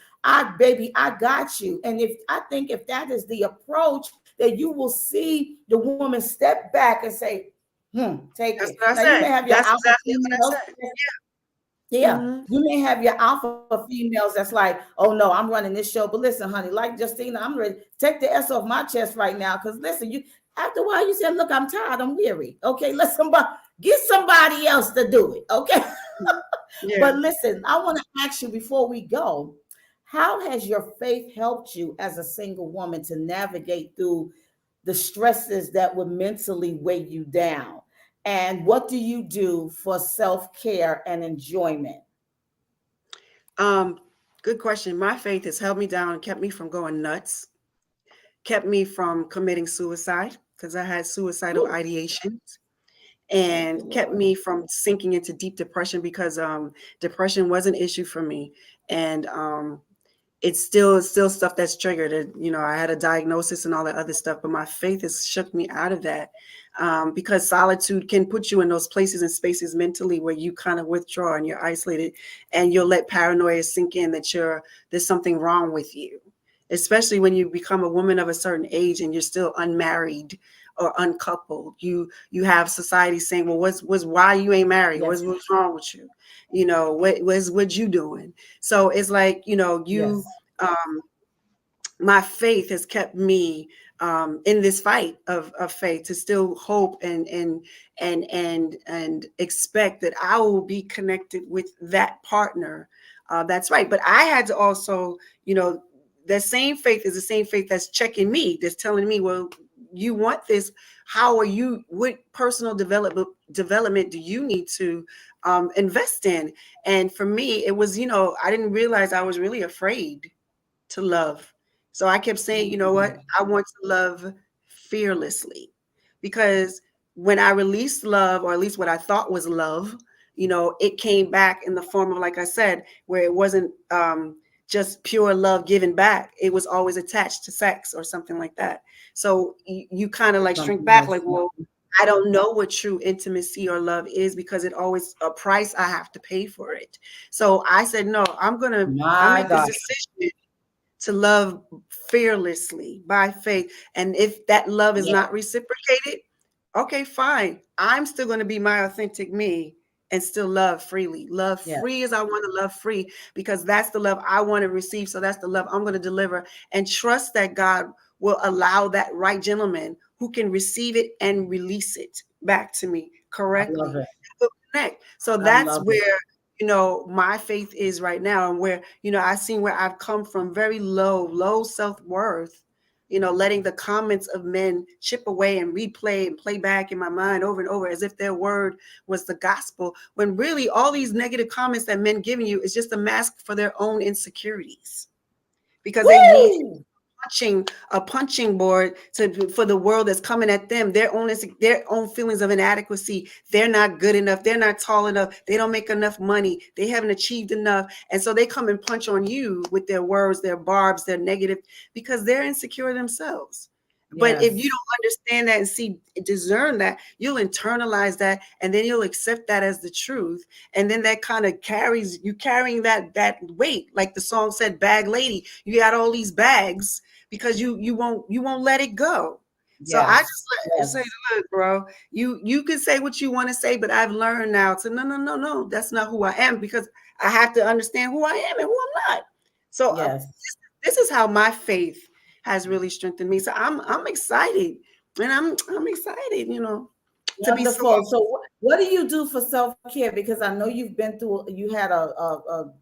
Baby, I got you. And if that is the approach, that you will see the woman step back and say, take that's it. What I now, said. you may have your That's alpha exactly females. What I said. Yeah, you may have your alpha females that's like, oh no, I'm running this show. But listen, honey, like Justina, I'm ready. Take the S off my chest right now. Because listen, after a while you said, look, I'm tired, I'm weary. Okay, get somebody else to do it. Okay. Yeah. But listen, I want to ask you before we go, how has your faith helped you as a single woman to navigate through the stresses that would mentally weigh you down? And what do you do for self-care and enjoyment? Good question. My faith has held me down and kept me from going nuts, kept me from committing suicide because I had suicidal ideations, and kept me from sinking into deep depression because depression was an issue for me. And it's still stuff that's triggered. I had a diagnosis and all that other stuff, but my faith has shook me out of that, because solitude can put you in those places and spaces mentally where you kind of withdraw and you're isolated, and you'll let paranoia sink in that there's something wrong with you, especially when you become a woman of a certain age and you're still unmarried or uncoupled. You have society saying, well, why you ain't married? Yes. What's wrong with you? What you doing? So it's like, my faith has kept me in this fight of faith, to still hope and expect that I will be connected with that partner. That's right. But I had to also, that same faith is the same faith that's checking me, that's telling me, well, you want this. How are you? What personal development do you need to invest in? And for me, it was, I didn't realize I was really afraid to love. So I kept saying, you know what? Mm. I want to love fearlessly, because when I released love, or at least what I thought was love, it came back in the form of, like I said, where it wasn't just pure love given back. It was always attached to sex or something like that. So you kind of like shrink Something back, else. like, well, I don't know what true intimacy or love is, because it always a price I have to pay for it. So I said, no, I My make this God. decision to love fearlessly by faith. And if that love is Yeah. not reciprocated, okay, fine. I'm still going to be my authentic me and still love freely. Love Yeah. free as I want to love free, because that's the love I want to receive. So that's the love I'm going to deliver, and trust that God will allow that right gentleman who can receive it and release it back to me I love correctly. it. We'll connect. So I that's love it. where my faith is right now, and where, I've seen where I've come from, very low self-worth, letting the comments of men chip away and replay and play back in my mind over and over as if their word was the gospel, when really all these negative comments that men giving you is just a mask for their own insecurities, because they need Woo! a punching board for the world that's coming at them, their own feelings of inadequacy. They're not good enough, they're not tall enough, they don't make enough money, they haven't achieved enough, and so they come and punch on you with their words, their barbs, their negative, because they're insecure themselves. But if you Yes. don't understand that and discern that, you'll internalize that, and then you'll accept that as the truth. And then that kind of carrying that weight, like the song said, bag lady, you got all these bags, because you won't let it go. So I Yes. just say, Yes. look, bro, you can say what you want to say, but I've learned now to no, that's not who I am, because I have to understand who I am and who I'm not. So Yes. this is how my faith has really strengthened me. So I'm excited, and I'm excited, to be so. Wonderful. So, what do you do for self care? Because I know you've been through. You had a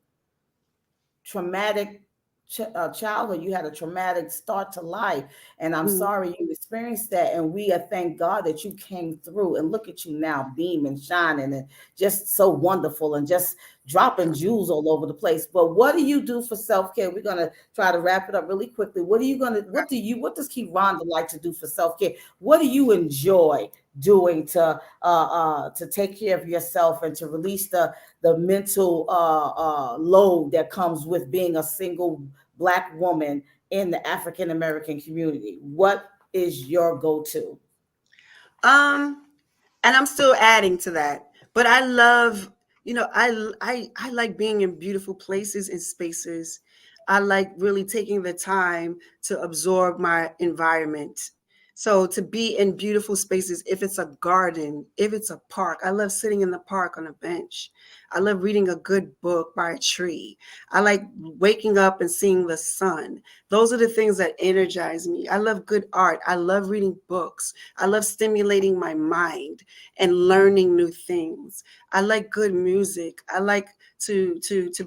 traumatic childhood. You had a traumatic start to life, and I'm Mhm. sorry you experienced that. And we thank God that you came through. And look at you now, beaming, shining, and just so wonderful, and just dropping jewels all over the place. But what do you do for self care? We're gonna try to wrap it up really quickly. What are you gonna? What does Key Rhonda like to do for self care? What do you enjoy doing to take care of yourself and to release the mental load that comes with being a single Black woman in the African American community? What is your go-to? Um, and I'm still adding to that. But I love, I like being in beautiful places and spaces. I like really taking the time to absorb my environment. So to be in beautiful spaces, if it's a garden, if it's a park, I love sitting in the park on a bench. I love reading a good book by a tree. I like waking up and seeing the sun. Those are the things that energize me. I love good art. I love reading books. I love stimulating my mind and learning new things. I like good music. I like to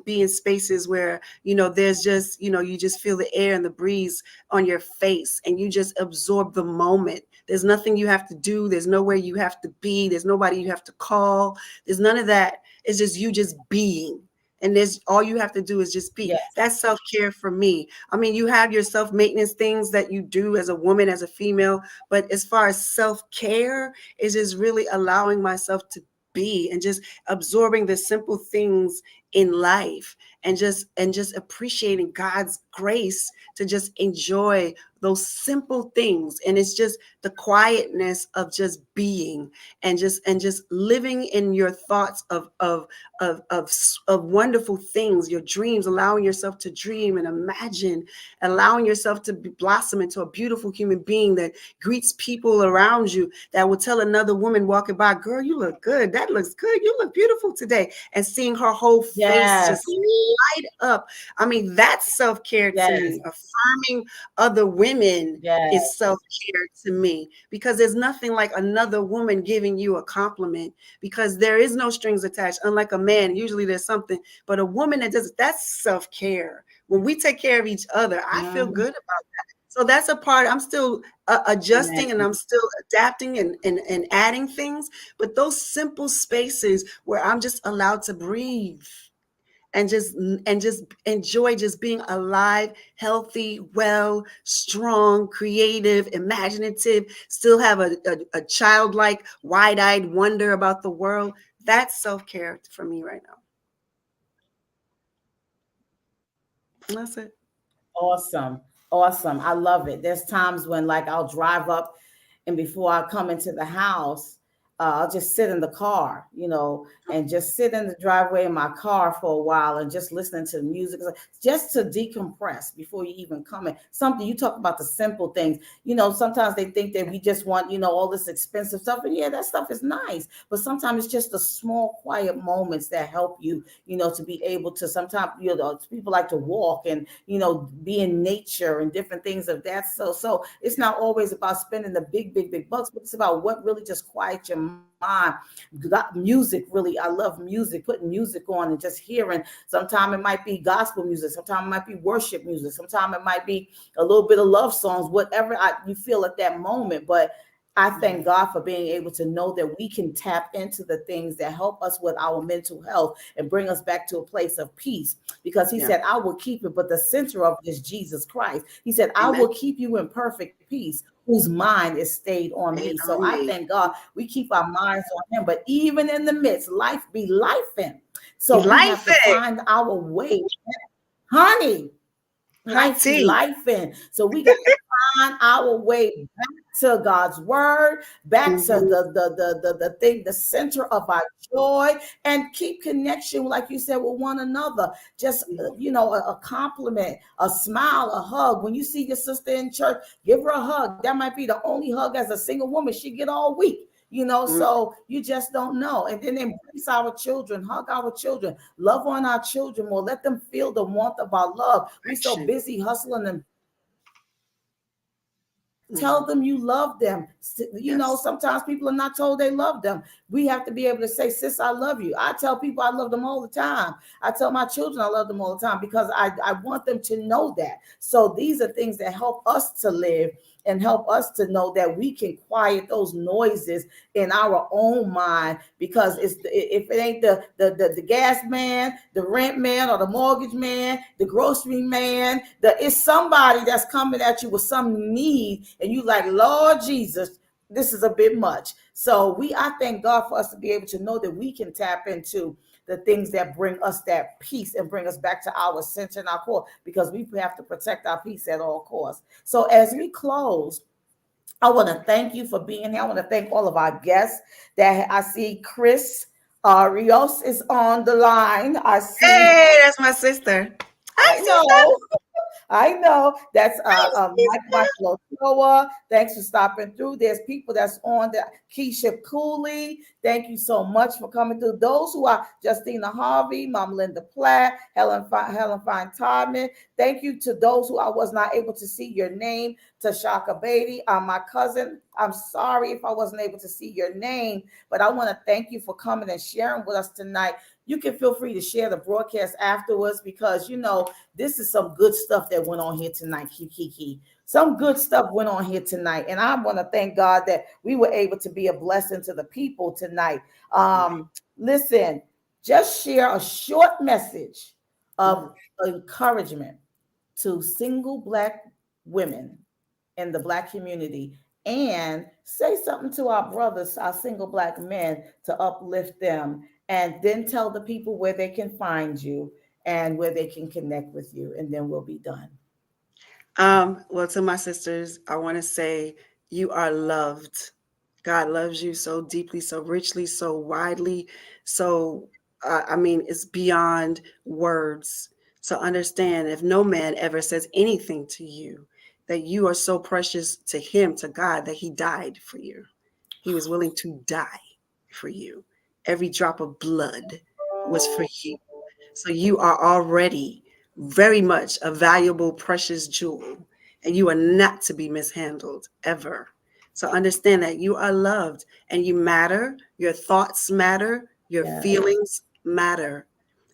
be in spaces where, there's just, you just feel the air and the breeze on your face, and you just absorb the moment. There's nothing you have to do. There's nowhere you have to be. There's nobody you have to call. There's none of that. It's just you just being. And there's all you have to do is just be. Yes, That's self-care for me. I mean, you have your self-maintenance things that you do as a woman, as a female, but as far as self-care, is just really allowing myself to be, and just absorbing the simple things in life, and just appreciating God's grace to just enjoy those simple things. And it's just the quietness of just being, and just living in your thoughts of wonderful things, your dreams, allowing yourself to dream and imagine, allowing yourself to blossom into a beautiful human being that greets people around you, that will tell another woman walking by, girl, you look good. That looks good. You look beautiful today. And seeing her whole face just Yes. light up. I mean, that's self-care to Yes. me. Affirming other women Yes. is self-care to me, because there's nothing like another woman giving you a compliment, because there is no strings attached. Unlike a man, usually there's something, but a woman that does, that's self-care. When we take care of each other, I feel Mhm. good about that. So that's a part I'm still adjusting, and Amen. I'm still adapting and adding things. But those simple spaces where I'm just allowed to breathe and just enjoy just being alive, healthy, well, strong, creative, imaginative, still have a childlike, wide-eyed wonder about the world. That's self-care for me right now. And that's it. Awesome. Awesome. I love it. There's times when like I'll drive up and before I come into the house, I'll just sit in the car, and just sit in the driveway in my car for a while and just listening to music, just to decompress before you even come in. Something you talk about the simple things. Sometimes they think that we just want, all this expensive stuff. And yeah, that stuff is nice. But sometimes it's just the small, quiet moments that help you, to be able to sometimes, people like to walk and, be in nature and different things of that. So it's not always about spending the big, big, big bucks, but it's about what really just quiets your mind. Music, really, I love music, putting music on and just hearing. Sometimes it might be gospel music, sometimes it might be worship music, sometimes it might be a little bit of love songs, whatever you feel at that moment. But I thank God for being able to know that we can tap into the things that help us with our mental health and bring us back to a place of peace, because he said, I will keep it, but the center of it is Jesus Christ. He said, I Amen. will keep you in perfect peace whose mind is stayed on me. So On I me. thank God we keep our minds on him. But even in the midst, life be lifing. Be So we have life to it. find our way. Honey, Hot life be tea. life in. So we got to find our way back to God's word, back to Mm-hmm. the thing, the center of our joy, and keep connection, like you said, with one another. Just a compliment, a smile, a hug. When you see your sister in church, give her a hug. That might be the only hug as a single woman she get all week. So you just don't know. And then embrace our children, hug our children, love on our children more, let them feel the warmth of our love. We so Action. busy hustling and Mm-hmm. tell them you love them. Yes. Sometimes people are not told they love them. We have to be able to say, sis, I love you. I tell people I love them all the time. I tell my children I love them all the time, because I want them to know that. So these are things that help us to live and help us to know that we can quiet those noises in our own mind, because if it ain't the gas man, the rent man, or the mortgage man, the grocery man, it's somebody that's coming at you with some need, and you like, Lord Jesus, this is a bit much. So I thank God for us to be able to know that we can tap into the things that bring us that peace and bring us back to our center and our core, because we have to protect our peace at all costs. So as we close, I want to thank you for being here. I want to thank all of our guests. That I see Chris Rios is on the line. I see. Hey, that's my sister. Hi, I sister. know. I know. That's Hi, Michael Ochoa. Thanks for stopping through. There's people that's on the Keisha Cooley. Thank you so much for coming through. Those who are Justina Harvey, Mom Linda Platt, Helen Fine Todman. Thank you to those who I was not able to see your name. Tashaka Beatty, my cousin. I'm sorry if I wasn't able to see your name, but I want to thank you for coming and sharing with us tonight. You can feel free to share the broadcast afterwards, because this is some good stuff that went on here tonight, Kiki. Some good stuff went on here tonight. And I want to thank God that we were able to be a blessing to the people tonight. Listen, just share a short message of encouragement to single Black women in the Black community, and say something to our brothers, our single Black men, to uplift them, and then tell the people where they can find you and where they can connect with you, and then we'll be done. Well, to my sisters, I want to say you are loved. God loves you so deeply, so richly, so widely. So, I mean, it's beyond words. So understand, if no man ever says anything to you, that you are so precious to him, to God, that he died for you. He was willing to die for you. Every drop of blood was for you. So you are already very much a valuable, precious jewel, and you are not to be mishandled ever. So understand that you are loved and you matter. Your thoughts matter. Your Yes. feelings matter.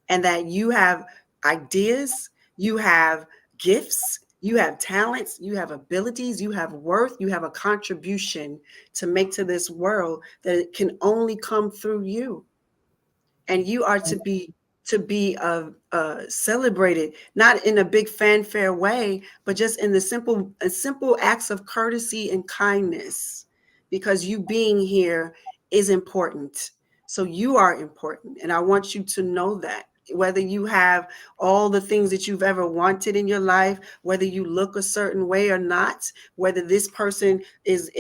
And that you have ideas, you have gifts, you have talents, you have abilities, you have worth, you have a contribution to make to this world that it can only come through you. And you are to be celebrated, not in a big fanfare way, but just in the simple acts of courtesy and kindness, because you being here is important. So you are important, and I want you to know that. Whether you have all the things that you've ever wanted in your life, whether you look a certain way or not, whether this person is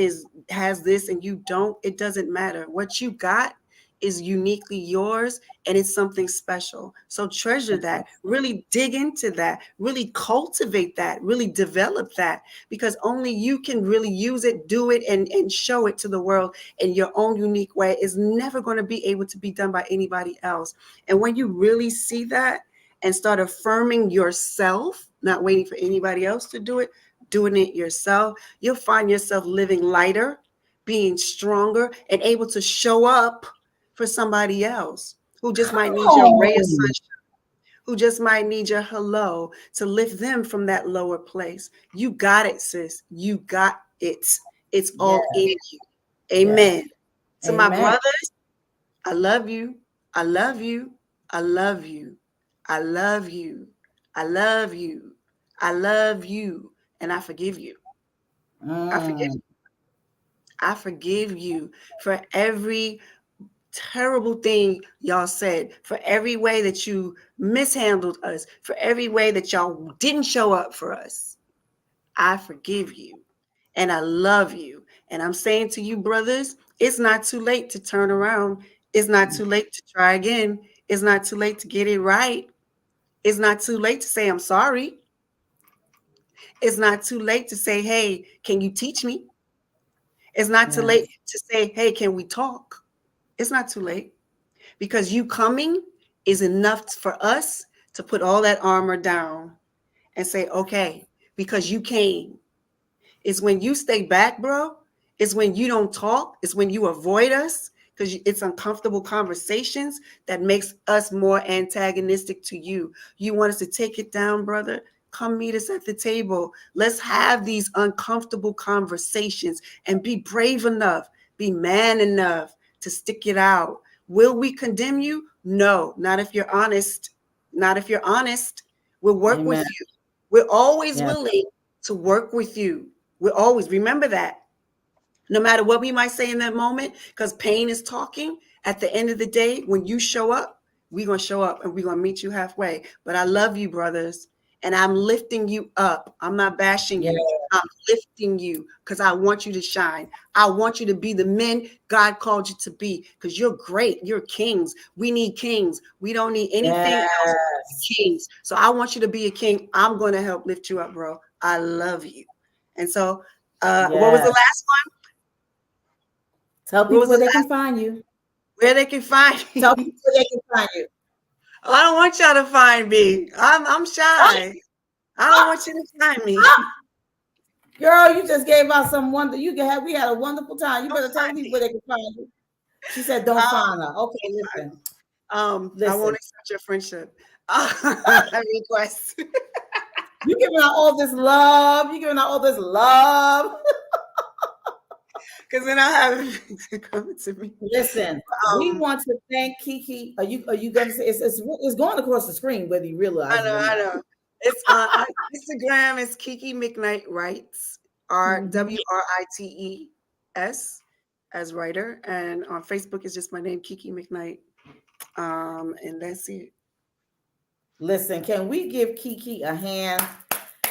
has this and you don't, it doesn't matter. What you got is uniquely yours, and it's something special. So treasure that, really dig into that, really cultivate that, really develop that, because only you can really use it, do it, and show it to the world in your own unique way. It's never going to be able to be done by anybody else. And when you really see that and start affirming yourself, not waiting for anybody else to do it, doing it yourself, you'll find yourself living lighter, being stronger, and able to show up for somebody else who just Come might need your ray of on. sunshine, who just might need your hello to lift them from that lower place. You got it, sis. You got it. It's Yes. all in you. Yes. Amen. To my Amen. brothers, I love you. I love you. I love you. I love you. I love you. I love you. And I forgive you. I forgive Mm. you. I forgive you for every terrible thing y'all said, for every way that you mishandled us, for every way that y'all didn't show up for us. I forgive you and I love you. And I'm saying to you, brothers, it's not too late to turn around. It's not too late to try again. It's not too late to get it right. It's not too late to say, I'm sorry. It's not too late to say, hey, can you teach me? It's not too late Yes. to say, hey, can we talk? It's not too late. Because you coming is enough for us to put all that armor down and say, okay, because you came. It's when you stay back, bro. It's when you don't talk. It's when you avoid us because it's uncomfortable conversations that makes us more antagonistic to you. You want us to take it down, brother? Come meet us at the table. Let's have these uncomfortable conversations and be brave enough, be man enough to stick it out. Will we condemn you? No, not if you're honest. Not if you're honest. We'll work with Amen. you. We're always Yes. willing to work with you. We always remember that. No matter what we might say in that moment, because pain is talking, at the end of the day, when you show up, we're going to show up and we're going to meet you halfway. But I love you, brothers, and I'm lifting you up. I'm not bashing Yes. you. I'm lifting you because I want you to shine. I want you to be the men God called you to be because you're great. You're kings. We need kings. We don't need anything else but Yes. kings. So I want you to be a king. I'm going to help lift you up, bro. I love you. And so, what was the Yes. last one? Tell What people was the where they can last? find you. Where they can find Tell me? people where they can find you. I don't want y'all to find me. I'm shy. I don't want you to find me. Girl, you just gave out some wonder. You can have. We had a wonderful time. You Don't better tell find people me. where they can find you. She said, "Don't find her." Okay, listen, I won't listen. accept your friendship request. You giving out all this love. You giving out all this love. Because then I have to come to me. Listen, we Um, want to thank Kiki. Are you going to say it's going across the screen whether you realize it or I not? know. It's on Instagram. It's Kiki McKnight Writes, Mhm. WRITES as writer, and on Facebook is just my name, Kiki McKnight. And that's it. Listen, can we give Kiki a hand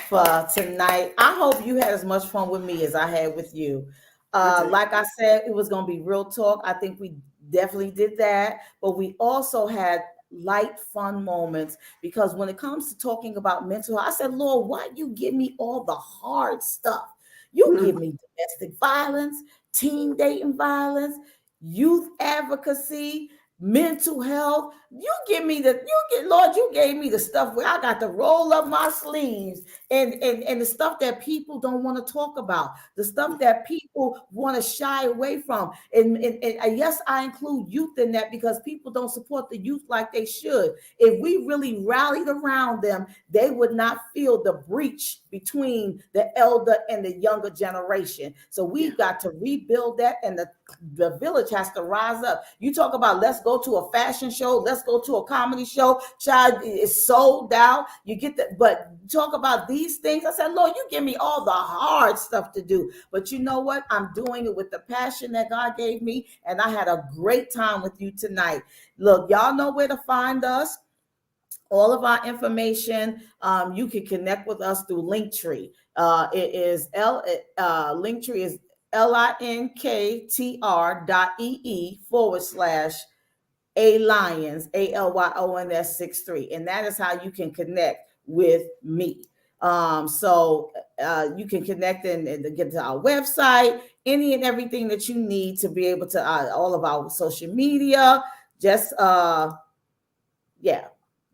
for tonight? I hope you had as much fun with me as I had with you. I did. Like I said, it was going to be real talk. I think we definitely did that, but we also had light, fun moments because when it comes to talking about mental health, I said, Lord, why you give me all the hard stuff? You Mhm. give me domestic violence, teen dating violence, youth advocacy, mental health. Lord, you gave me the stuff where I got to roll up my sleeves and the stuff that people don't want to talk about, the stuff that people want to shy away from. And yes, I include youth in that because people don't support the youth like they should. If we really rallied around them, they would not feel the breach between the elder and the younger generation. So we've got to rebuild that, and the village has to rise up. You talk about let's go to a fashion show, let's go to a comedy show. Child, is sold out. You get that, but talk about these things. I said, Lord, you give me all the hard stuff to do, but you know what? I'm doing it with the passion that God gave me, and I had a great time with you tonight. Look, y'all know where to find us. All of our information, you can connect with us through Linktree. It is Linktree is linktr.ee/ALYONS, ALYONS 63. And that is how you can connect with me. So you can connect and get to our website, any and everything that you need to be able to, all of our social media. Just, yeah,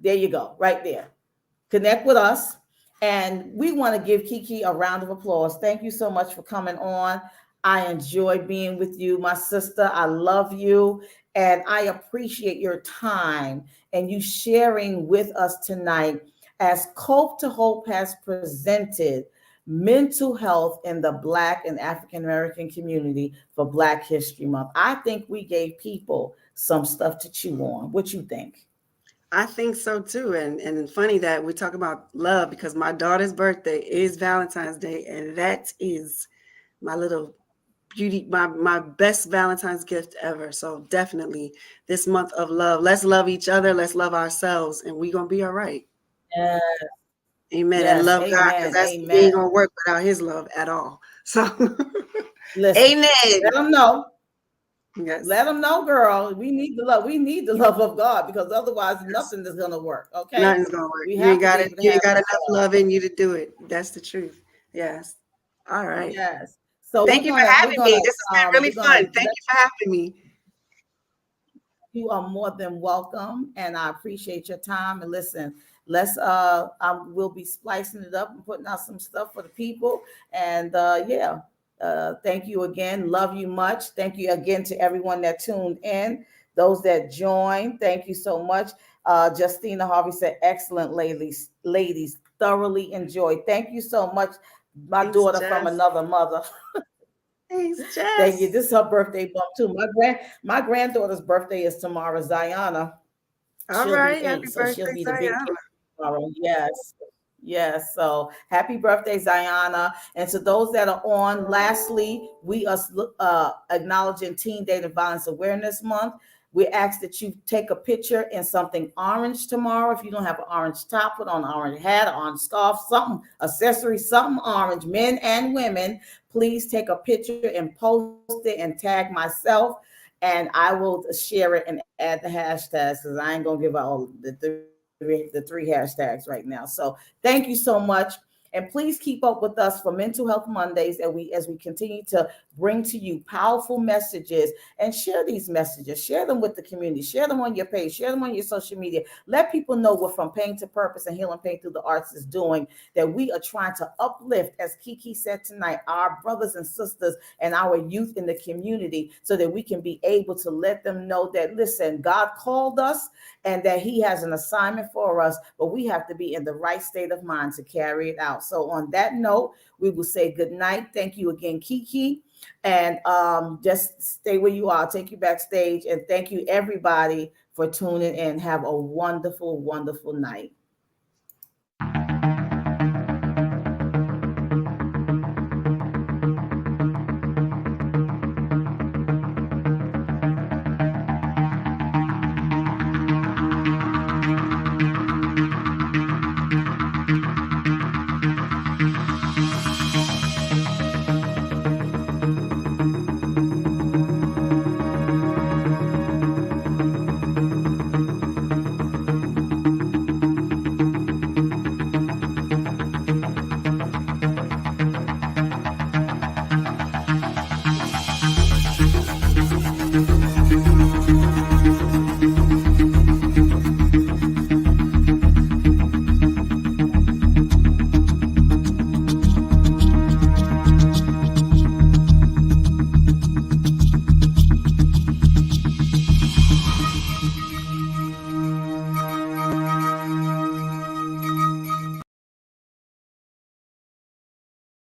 there you go, right there. Connect with us. And we want to give Kiki a round of applause. Thank you so much for coming on. I enjoy being with you, my sister. I love you. And I appreciate your time and you sharing with us tonight as Cope to Hope has presented mental health in the Black and African American community for Black History Month. I think we gave people some stuff to chew on. What you think? I think so too. And funny that we talk about love because my daughter's birthday is Valentine's Day, and that is my little beauty, my best Valentine's gift ever. So definitely this month of love, let's love each other, let's love ourselves, and we're gonna be all right. Yes. Amen. And Yes. love God, because Amen. that's Amen. ain't gonna work without his love at all. So Listen, amen. let them know. Yes. Let them know, girl. We need the love. We need the love of God because otherwise nothing is gonna work. Okay. Nothing's gonna work. We You have ain't to got be it. able to You have ain't got love. enough love in you to do it. That's the truth. Yes. All right. Yes. So Thank you for having me. This has been really fun. Thank you for having me. You are more than welcome, and I appreciate your time. And listen, let's we'll be splicing it up and putting out some stuff for the people. And yeah, thank you again. Love you much. Thank you again to everyone that tuned in. Those that joined, thank you so much. Justina Harvey said, "Excellent, ladies. Ladies, thoroughly enjoyed. Thank you so much, my Thanks, daughter Jess. from another mother." Thanks, Jess. Thank you. This is her birthday bump too. My granddaughter's birthday is tomorrow, Ziana. All She'll right. be 8, Happy so she'll birthday, be the big Zion. kid tomorrow. Yes. Yes. So happy birthday, Ziana. And to those that are on, lastly, we are acknowledging Teen Dating Violence Awareness Month. We ask that you take a picture in something orange tomorrow. If you don't have an orange top, put on an orange hat, an orange scarf, something, accessory, something orange, men and women. Please take a picture and post it and tag myself, and I will share it and add the hashtags because I ain't gonna give out all the three hashtags right now. So thank you so much. And please keep up with us for Mental Health Mondays as we continue to bring to you powerful messages and share these messages. Share them with the community. Share them on your page. Share them on your social media. Let people know what From Pain to Purpose and Healing Pain Through the Arts is doing, that we are trying to uplift, as Kiki said tonight, our brothers and sisters and our youth in the community so that we can be able to let them know that, listen, God called us and that he has an assignment for us, but we have to be in the right state of mind to carry it out. So on that note, we will say good night. Thank you again, Kiki. And just stay where you are. I'll take you backstage. And thank you, everybody, for tuning in. Have a wonderful, wonderful night.